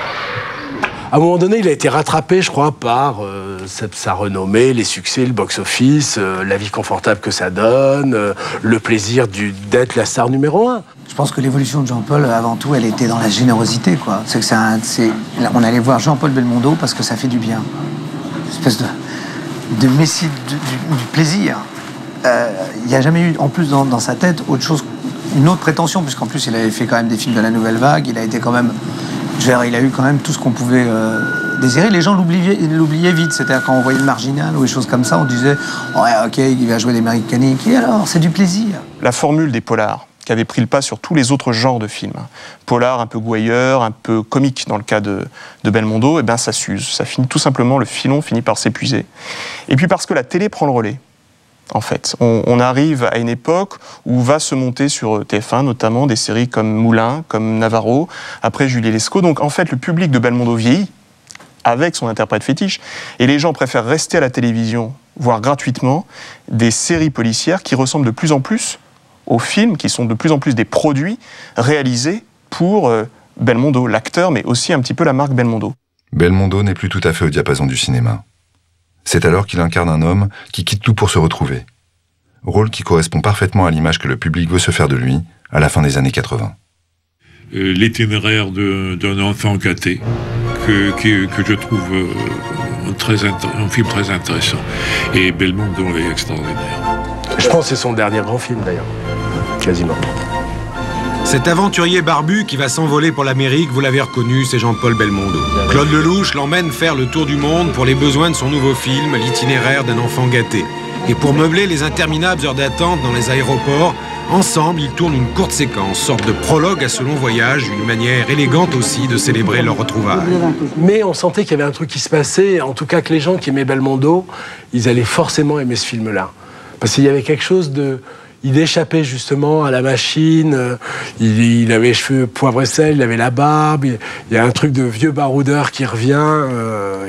À un moment donné, il a été rattrapé, je crois, par sa renommée, les succès, le box-office, la vie confortable que ça donne, le plaisir d'être la star numéro 1. Je pense que l'évolution de Jean-Paul, avant tout, elle était dans la générosité, quoi. On allait voir Jean-Paul Belmondo parce que ça fait du bien. Une espèce de messie du plaisir. Il n'y a jamais eu, en plus, dans sa tête, autre chose une autre prétention, puisqu'en plus il avait fait quand même des films de la Nouvelle Vague, il a été quand même, il a eu quand même tout ce qu'on pouvait désirer. Les gens l'oubliaient vite, c'est-à-dire quand on voyait le Marginal ou des choses comme ça, on disait ouais, ok, il va jouer des mécaniques, et alors c'est du plaisir. La formule des polars, qui avait pris le pas sur tous les autres genres de films. Polar un peu gouailleur, un peu comique dans le cas de Belmondo, et ben ça s'use. Ça finit tout simplement, le filon finit par s'épuiser. Et puis parce que la télé prend le relais, en fait. On arrive à une époque où va se monter sur TF1 notamment des séries comme Moulin, comme Navarro, après Julie Lescaut. Donc en fait le public de Belmondo vieillit avec son interprète fétiche, et les gens préfèrent rester à la télévision, voire gratuitement, des séries policières qui ressemblent de plus en plus aux films, qui sont de plus en plus des produits réalisés pour Belmondo, l'acteur, mais aussi un petit peu la marque Belmondo. Belmondo n'est plus tout à fait au diapason du cinéma. C'est alors qu'il incarne un homme qui quitte tout pour se retrouver. Rôle qui correspond parfaitement à l'image que le public veut se faire de lui à la fin des années 80. L'itinéraire d'un enfant gâté, que je trouve un film très intéressant. Et Belmondo est extraordinaire. Je pense que c'est son dernier grand film d'ailleurs, quasiment. Cet aventurier barbu qui va s'envoler pour l'Amérique, vous l'avez reconnu, c'est Jean-Paul Belmondo. Claude Lelouch l'emmène faire le tour du monde pour les besoins de son nouveau film, L'itinéraire d'un enfant gâté. Et pour meubler les interminables heures d'attente dans les aéroports, ensemble, ils tournent une courte séquence, sorte de prologue à ce long voyage, une manière élégante aussi de célébrer leur retrouvaille. Mais on sentait qu'il y avait un truc qui se passait, en tout cas que les gens qui aimaient Belmondo, ils allaient forcément aimer ce film-là. Parce qu'il y avait quelque chose de... Il échappait justement à la machine, il avait les cheveux poivre et sel, il avait la barbe, il y a un truc de vieux baroudeur qui revient,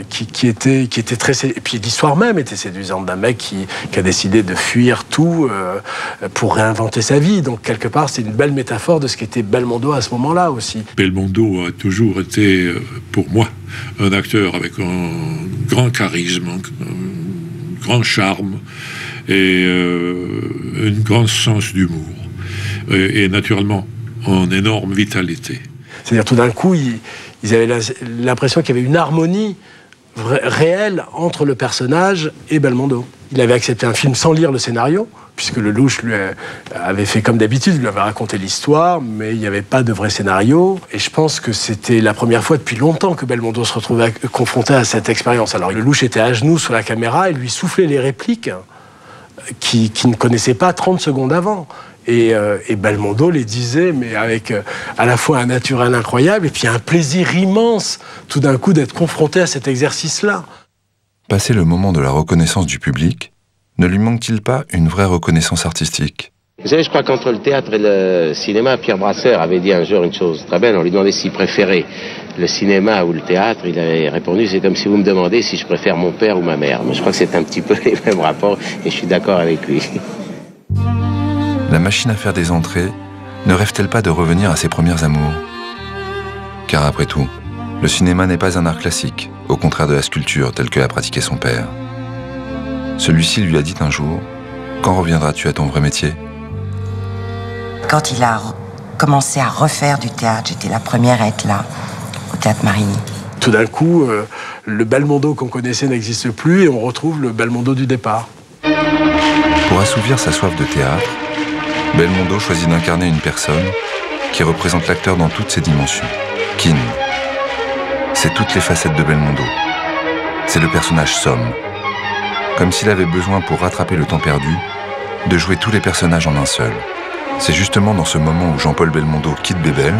qui était très... Et puis l'histoire même était séduisante d'un mec qui a décidé de fuir tout pour réinventer sa vie. Donc quelque part, c'est une belle métaphore de ce qu'était Belmondo à ce moment-là aussi. Belmondo a toujours été, pour moi, un acteur avec un grand charisme, un grand charme, et un grand sens d'humour, et naturellement en énorme vitalité. C'est-à-dire tout d'un coup, ils avaient l'impression qu'il y avait une harmonie réelle entre le personnage et Belmondo. Il avait accepté un film sans lire le scénario, puisque Lelouch lui avait fait comme d'habitude, il lui avait raconté l'histoire, mais il n'y avait pas de vrai scénario. Et je pense que c'était la première fois depuis longtemps que Belmondo se retrouvait confronté à cette expérience. Alors Lelouch était à genoux sur la caméra et lui soufflait les répliques qui ne connaissait pas 30 secondes avant. Et Belmondo les disait, mais avec à la fois un naturel incroyable et puis un plaisir immense, tout d'un coup, d'être confronté à cet exercice-là. Passé le moment de la reconnaissance du public, ne lui manque-t-il pas une vraie reconnaissance artistique ? Vous savez, je crois qu'entre le théâtre et le cinéma, Pierre Brasseur avait dit un jour une chose très belle. On lui demandait s'il préférait le cinéma ou le théâtre. Il avait répondu, c'est comme si vous me demandez si je préfère mon père ou ma mère. Mais je crois que c'est un petit peu les mêmes rapports et je suis d'accord avec lui. La machine à faire des entrées ne rêve-t-elle pas de revenir à ses premiers amours ? Car après tout, le cinéma n'est pas un art classique, au contraire de la sculpture telle que l'a pratiquée son père. Celui-ci lui a dit un jour, « Quand reviendras-tu à ton vrai métier ?» Quand il a commencé à refaire du théâtre, j'étais la première à être là, au Théâtre Marigny. Tout d'un coup, le Belmondo qu'on connaissait n'existe plus et on retrouve le Belmondo du départ. Pour assouvir sa soif de théâtre, Belmondo choisit d'incarner une personne qui représente l'acteur dans toutes ses dimensions. Keane. C'est toutes les facettes de Belmondo. C'est le personnage somme. Comme s'il avait besoin, pour rattraper le temps perdu, de jouer tous les personnages en un seul. C'est justement dans ce moment où Jean-Paul Belmondo quitte Bébel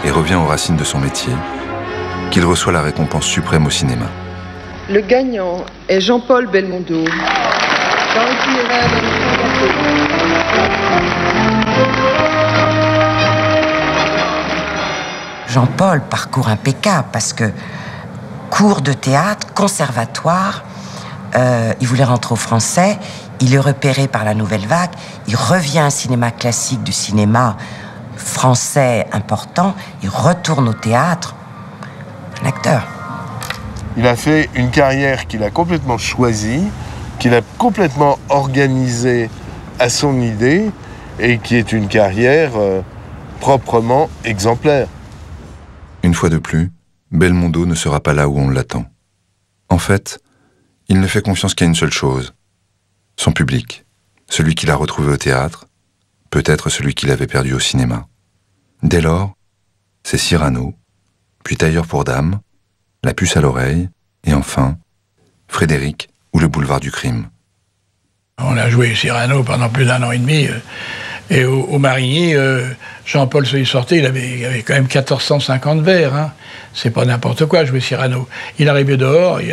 et revient aux racines de son métier qu'il reçoit la récompense suprême au cinéma. Le gagnant est Jean-Paul Belmondo. Dans l'itinéraire d'un enfant gâté. Jean-Paul, parcours impeccable, parce que cours de théâtre, conservatoire, il voulait rentrer au français, il est repéré par la Nouvelle Vague, il revient à un cinéma classique du cinéma français important, il retourne au théâtre, un acteur. Il a fait une carrière qu'il a complètement choisie, qu'il a complètement organisée à son idée et qui est une carrière proprement exemplaire. Une fois de plus, Belmondo ne sera pas là où on l'attend. En fait, il ne fait confiance qu'à une seule chose, son public, celui qu'il a retrouvé au théâtre, peut-être celui qu'il avait perdu au cinéma. Dès lors, c'est Cyrano, puis Tailleur pour dames, La puce à l'oreille, et enfin, Frédéric ou Le boulevard du crime. On a joué Cyrano pendant plus d'1 an et demi. Et au Marigny, Jean-Paul se sortait, il avait quand même 1450 vers. Hein. C'est pas n'importe quoi, jouer Cyrano. Il arrivait dehors, il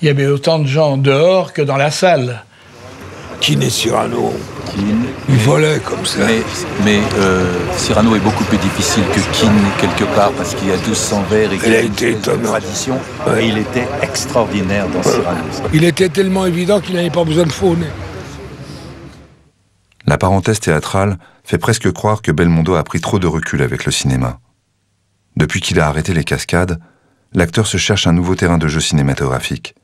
y avait autant de gens dehors que dans la salle. Keane et Cyrano, ils volaient comme ça. Mais Cyrano est beaucoup plus difficile que Keane, quelque part, parce qu'il y a 1200 vers et qu'il y a une tradition. Ouais. Et il était extraordinaire dans Cyrano. Il était tellement évident qu'il n'avait pas besoin de faune. La parenthèse théâtrale fait presque croire que Belmondo a pris trop de recul avec le cinéma. Depuis qu'il a arrêté les cascades, l'acteur se cherche un nouveau terrain de jeu cinématographique.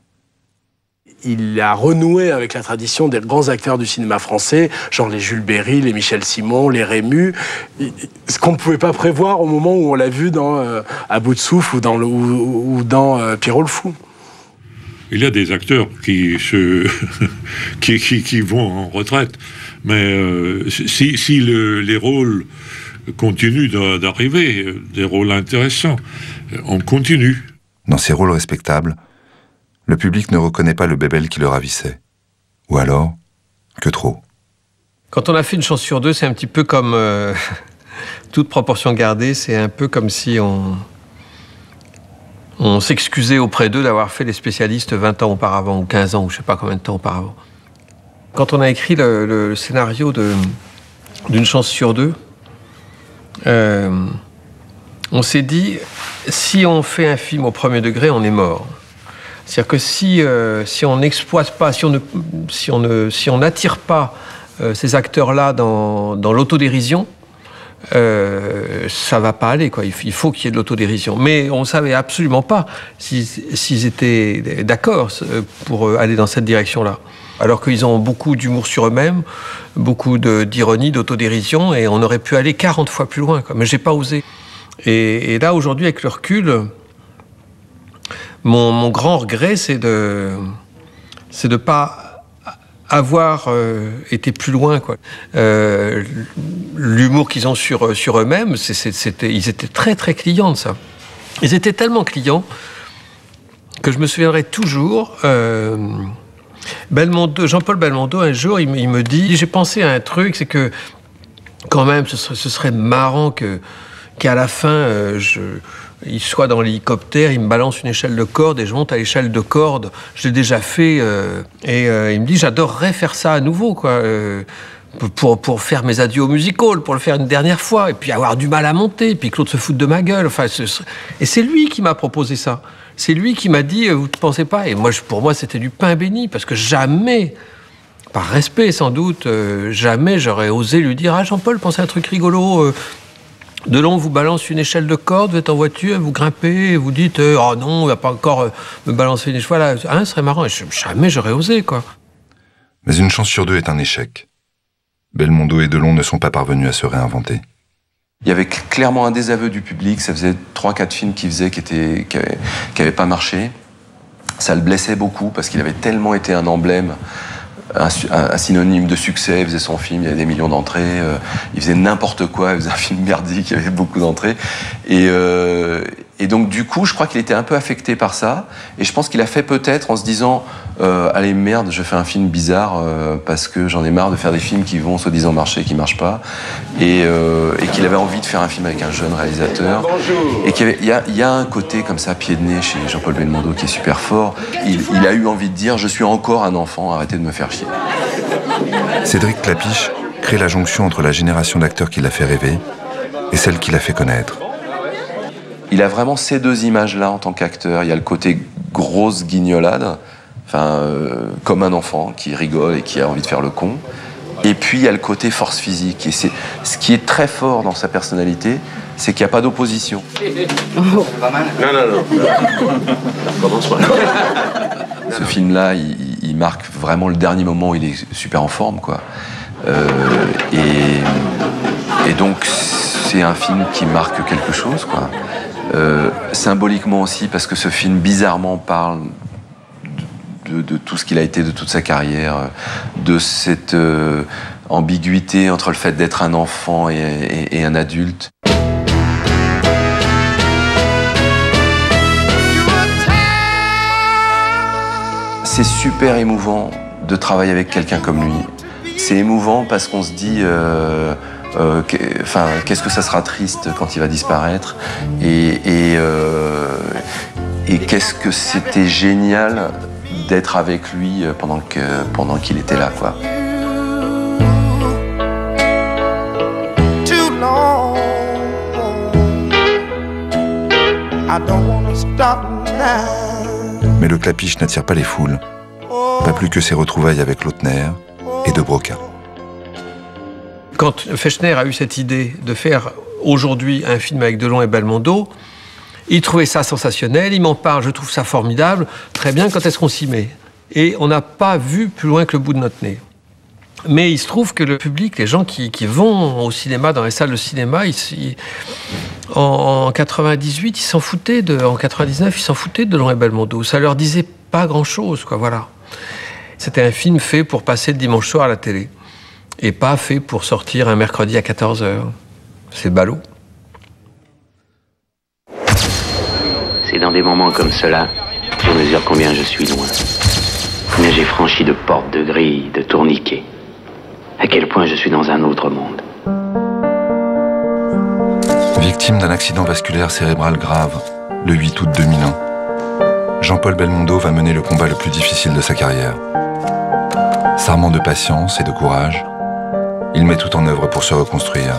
Il a renoué avec la tradition des grands acteurs du cinéma français, genre les Jules Berry, les Michel Simon, les Rému, ce qu'on ne pouvait pas prévoir au moment où on l'a vu dans À bout de souffle ou dans Pierrot le Fou. Il y a des acteurs qui vont en retraite, mais si les rôles continuent d'arriver, des rôles intéressants, on continue. Dans ces rôles respectables, le public ne reconnaît pas le bébel qui le ravissait. Ou alors, que trop. Quand on a fait Une chance sur deux, c'est un petit peu comme... toute proportion gardée, c'est un peu comme si on s'excusait auprès d'eux d'avoir fait les spécialistes 20 ans auparavant, ou 15 ans, ou je ne sais pas combien de temps auparavant. Quand on a écrit le scénario d'Une chance sur deux, on s'est dit, si on fait un film au premier degré, on est mort. C'est-à-dire que si on n'exploite pas, si on n'attire pas ces acteurs-là dans l'autodérision, ça va pas aller, quoi. Il faut qu'il y ait de l'autodérision. Mais on savait absolument pas s'ils étaient d'accord pour aller dans cette direction-là. Alors qu'ils ont beaucoup d'humour sur eux-mêmes, beaucoup d'ironie, d'autodérision, et on aurait pu aller 40 fois plus loin, quoi. Mais j'ai pas osé. Et là, aujourd'hui, avec le recul, mon grand regret, c'est de pas avoir été plus loin, quoi. L'humour qu'ils ont sur eux-mêmes, ils étaient très très clients de ça. Ils étaient tellement clients que je me souviendrai toujours. Jean-Paul Belmondo, un jour, il me dit, j'ai pensé à un truc, c'est que quand même, ce serait marrant qu'à la fin, il soit dans l'hélicoptère, il me balance une échelle de corde et je monte à l'échelle de corde. Je l'ai déjà fait et il me dit, j'adorerais faire ça à nouveau, quoi, pour faire mes adieux au musical, pour le faire une dernière fois, et puis avoir du mal à monter, et puis Claude se fout de ma gueule. Enfin, et c'est lui qui m'a proposé ça. C'est lui qui m'a dit, vous ne pensez pas? Et moi, pour moi, c'était du pain béni, parce que jamais, par respect sans doute, jamais j'aurais osé lui dire, ah Jean-Paul, pensez à un truc rigolo. Delon vous balance une échelle de corde, vous êtes en voiture, vous grimpez, vous dites oh non, il va pas encore me balancer une échelle. Voilà, hein, ce serait marrant. Jamais j'aurais osé, quoi. Mais Une chance sur deux est un échec. Belmondo et Delon ne sont pas parvenus à se réinventer. Il y avait clairement un désaveu du public. Ça faisait 3-4 films qu'il faisait qui avaient pas marché. Ça le blessait beaucoup parce qu'il avait tellement été un emblème, un synonyme de succès. Il faisait son film, il y avait des millions d'entrées, il faisait n'importe quoi, il faisait un film merdique, il y avait beaucoup d'entrées. Et donc du coup, je crois qu'il était un peu affecté par ça. Et je pense qu'il a fait peut-être en se disant allez merde, je fais un film bizarre parce que j'en ai marre de faire des films qui vont soi-disant marcher, qui marchent pas. Et qu'il avait envie de faire un film avec un jeune réalisateur. Et qu'il y a un côté comme ça, pied de nez chez Jean-Paul Belmondo qui est super fort. Il a eu envie de dire je suis encore un enfant, arrêtez de me faire chier. Cédric Clapiche crée la jonction entre la génération d'acteurs qui l'a fait rêver et celle qui l'a fait connaître. Il a vraiment ces deux images-là en tant qu'acteur. Il y a le côté grosse guignolade, comme un enfant qui rigole et qui a envie de faire le con. Et puis il y a le côté force physique. Et ce qui est très fort dans sa personnalité, c'est qu'il n'y a pas d'opposition. Pas mal. Non. Commence pas. Ce film-là, il marque vraiment le dernier moment où il est super en forme, quoi. Et donc c'est un film qui marque quelque chose, quoi. Symboliquement aussi, parce que ce film bizarrement parle de tout ce qu'il a été, de toute sa carrière, de ambiguïté entre le fait d'être un enfant et un adulte. C'est super émouvant de travailler avec quelqu'un comme lui. C'est émouvant parce qu'on se dit qu'est-ce que ça sera triste quand il va disparaître et qu'est-ce que c'était génial d'être avec lui pendant qu'il était là, quoi. Mais le clapiche n'attire pas les foules, pas plus que ses retrouvailles avec Lautner et de Broca. Quand Fechner a eu cette idée de faire aujourd'hui un film avec Delon et Belmondo, il trouvait ça sensationnel, il m'en parle, je trouve ça formidable, très bien, quand est-ce qu'on s'y met? Et on n'a pas vu plus loin que le bout de notre nez. Mais il se trouve que le public, les gens qui vont au cinéma, dans les salles de cinéma, en 98, ils s'en foutaient en 99, ils s'en foutaient de Delon et Belmondo. Ça leur disait pas grand-chose, quoi, voilà. C'était un film fait pour passer le dimanche soir à la télé. Et pas fait pour sortir un mercredi à 14h. C'est ballot. C'est dans des moments comme cela que je mesure combien je suis loin. Combien j'ai franchi de portes, de grilles, de tourniquets. À quel point je suis dans un autre monde. Victime d'un accident vasculaire cérébral grave, le 8 août 2001, Jean-Paul Belmondo va mener le combat le plus difficile de sa carrière. S'armant de patience et de courage, il met tout en œuvre pour se reconstruire.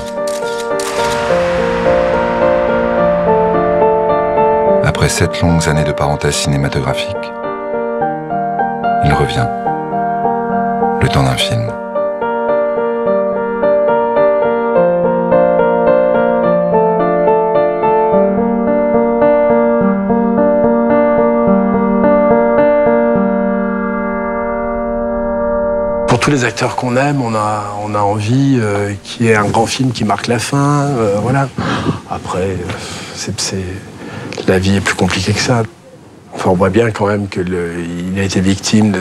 Après 7 longues années de parenthèse cinématographique, il revient. Le temps d'un film. Pour tous les acteurs qu'on aime, on a envie qu'il y ait un grand film qui marque la fin, voilà. Après, la vie est plus compliquée que ça. Enfin, on voit bien quand même qu'il a été victime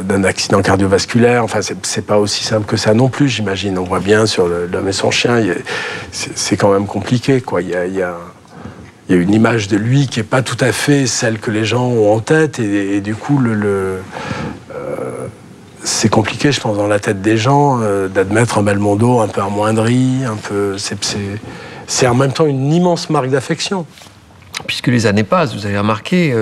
d'un accident cardiovasculaire. Enfin, c'est pas aussi simple que ça non plus, j'imagine. On voit bien sur L'homme et son chien, c'est quand même compliqué, quoi. Il y a une image de lui qui est pas tout à fait celle que les gens ont en tête, et du coup, c'est compliqué, je pense, dans la tête des gens, d'admettre un Belmondo un peu amoindri, un peu. C'est en même temps une immense marque d'affection. Puisque les années passent, vous avez remarqué,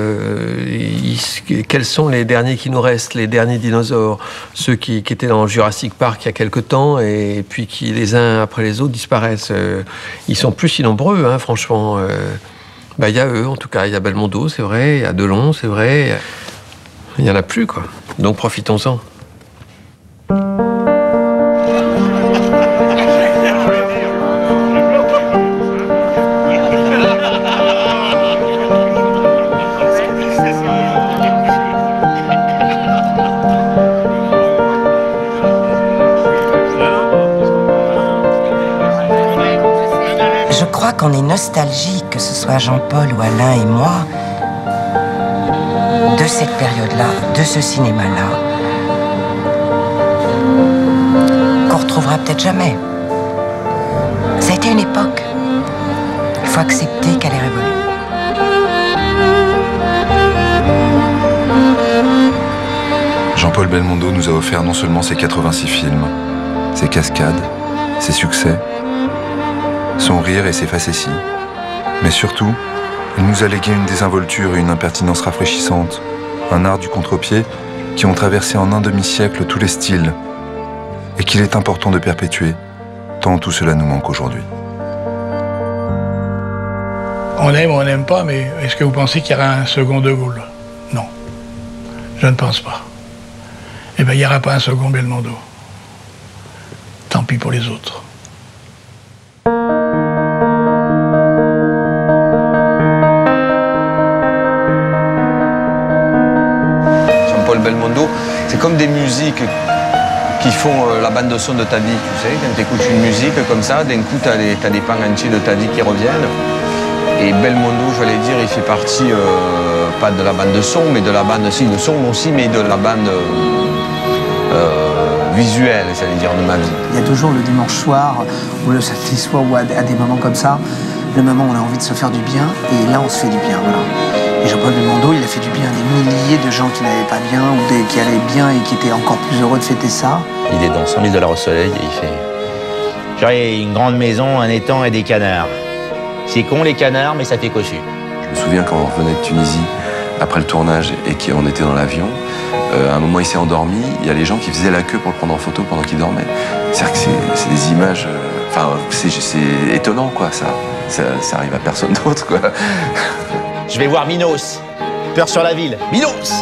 quels sont les derniers qui nous restent, les derniers dinosaures, ceux qui étaient dans Jurassic Park il y a quelque temps, et puis qui, les uns après les autres, disparaissent. Ils sont plus si nombreux, hein, franchement. Il y a eux, en tout cas. Il y a Belmondo, c'est vrai, il y a Delon, c'est vrai. Il n'y en a plus, quoi. Donc profitons-en. Je crois qu'on est nostalgique, que ce soit Jean-Paul ou Alain et moi, de cette période-là, de ce cinéma-là, qu'on retrouvera peut-être jamais. Ça a été une époque. Il faut accepter qu'elle est révolue. Jean-Paul Belmondo nous a offert non seulement ses 86 films, ses cascades, ses succès, son rire et ses facéties, mais surtout, il nous a légué une désinvolture et une impertinence rafraîchissante, un art du contre-pied qui ont traversé en un demi-siècle tous les styles et qu'il est important de perpétuer, tant tout cela nous manque aujourd'hui. On aime ou on n'aime pas, mais est-ce que vous pensez qu'il y aura un second De Gaulle? Non, je ne pense pas. Eh bien, il n'y aura pas un second Belmondo. Tant pis pour les autres. Jean-Paul Belmondo, c'est comme des musiques qui font la bande son de ta vie, tu sais, quand tu écoutes une musique comme ça, d'un coup tu as des pans entiers de ta vie qui reviennent. Et Belmondo, j'allais dire, il fait partie, pas de la bande de son, mais de la bande, si, de son aussi, mais de la bande visuel, j'allais dire, de ma vie. Il y a toujours le dimanche soir, ou le samedi soir, ou à des moments comme ça, le moment où on a envie de se faire du bien, et là on se fait du bien, voilà. Et Jean-Paul Belmondo, il a fait du bien à des milliers de gens qui n'allaient pas bien, ou qui allaient bien et qui étaient encore plus heureux de fêter ça. Il est dans 100 000 $ au soleil et il fait... J'aurais une grande maison, un étang et des canards. C'est con les canards, mais ça fait cossu. Je me souviens quand on revenait de Tunisie, après le tournage, et qu'on était dans l'avion, à un moment il s'est endormi, il y a les gens qui faisaient la queue pour le prendre en photo pendant qu'il dormait. C'est-à-dire que c'est des images... Enfin, c'est étonnant, quoi, ça arrive à personne d'autre, quoi. Je vais voir Minos. Peur sur la ville. Minos!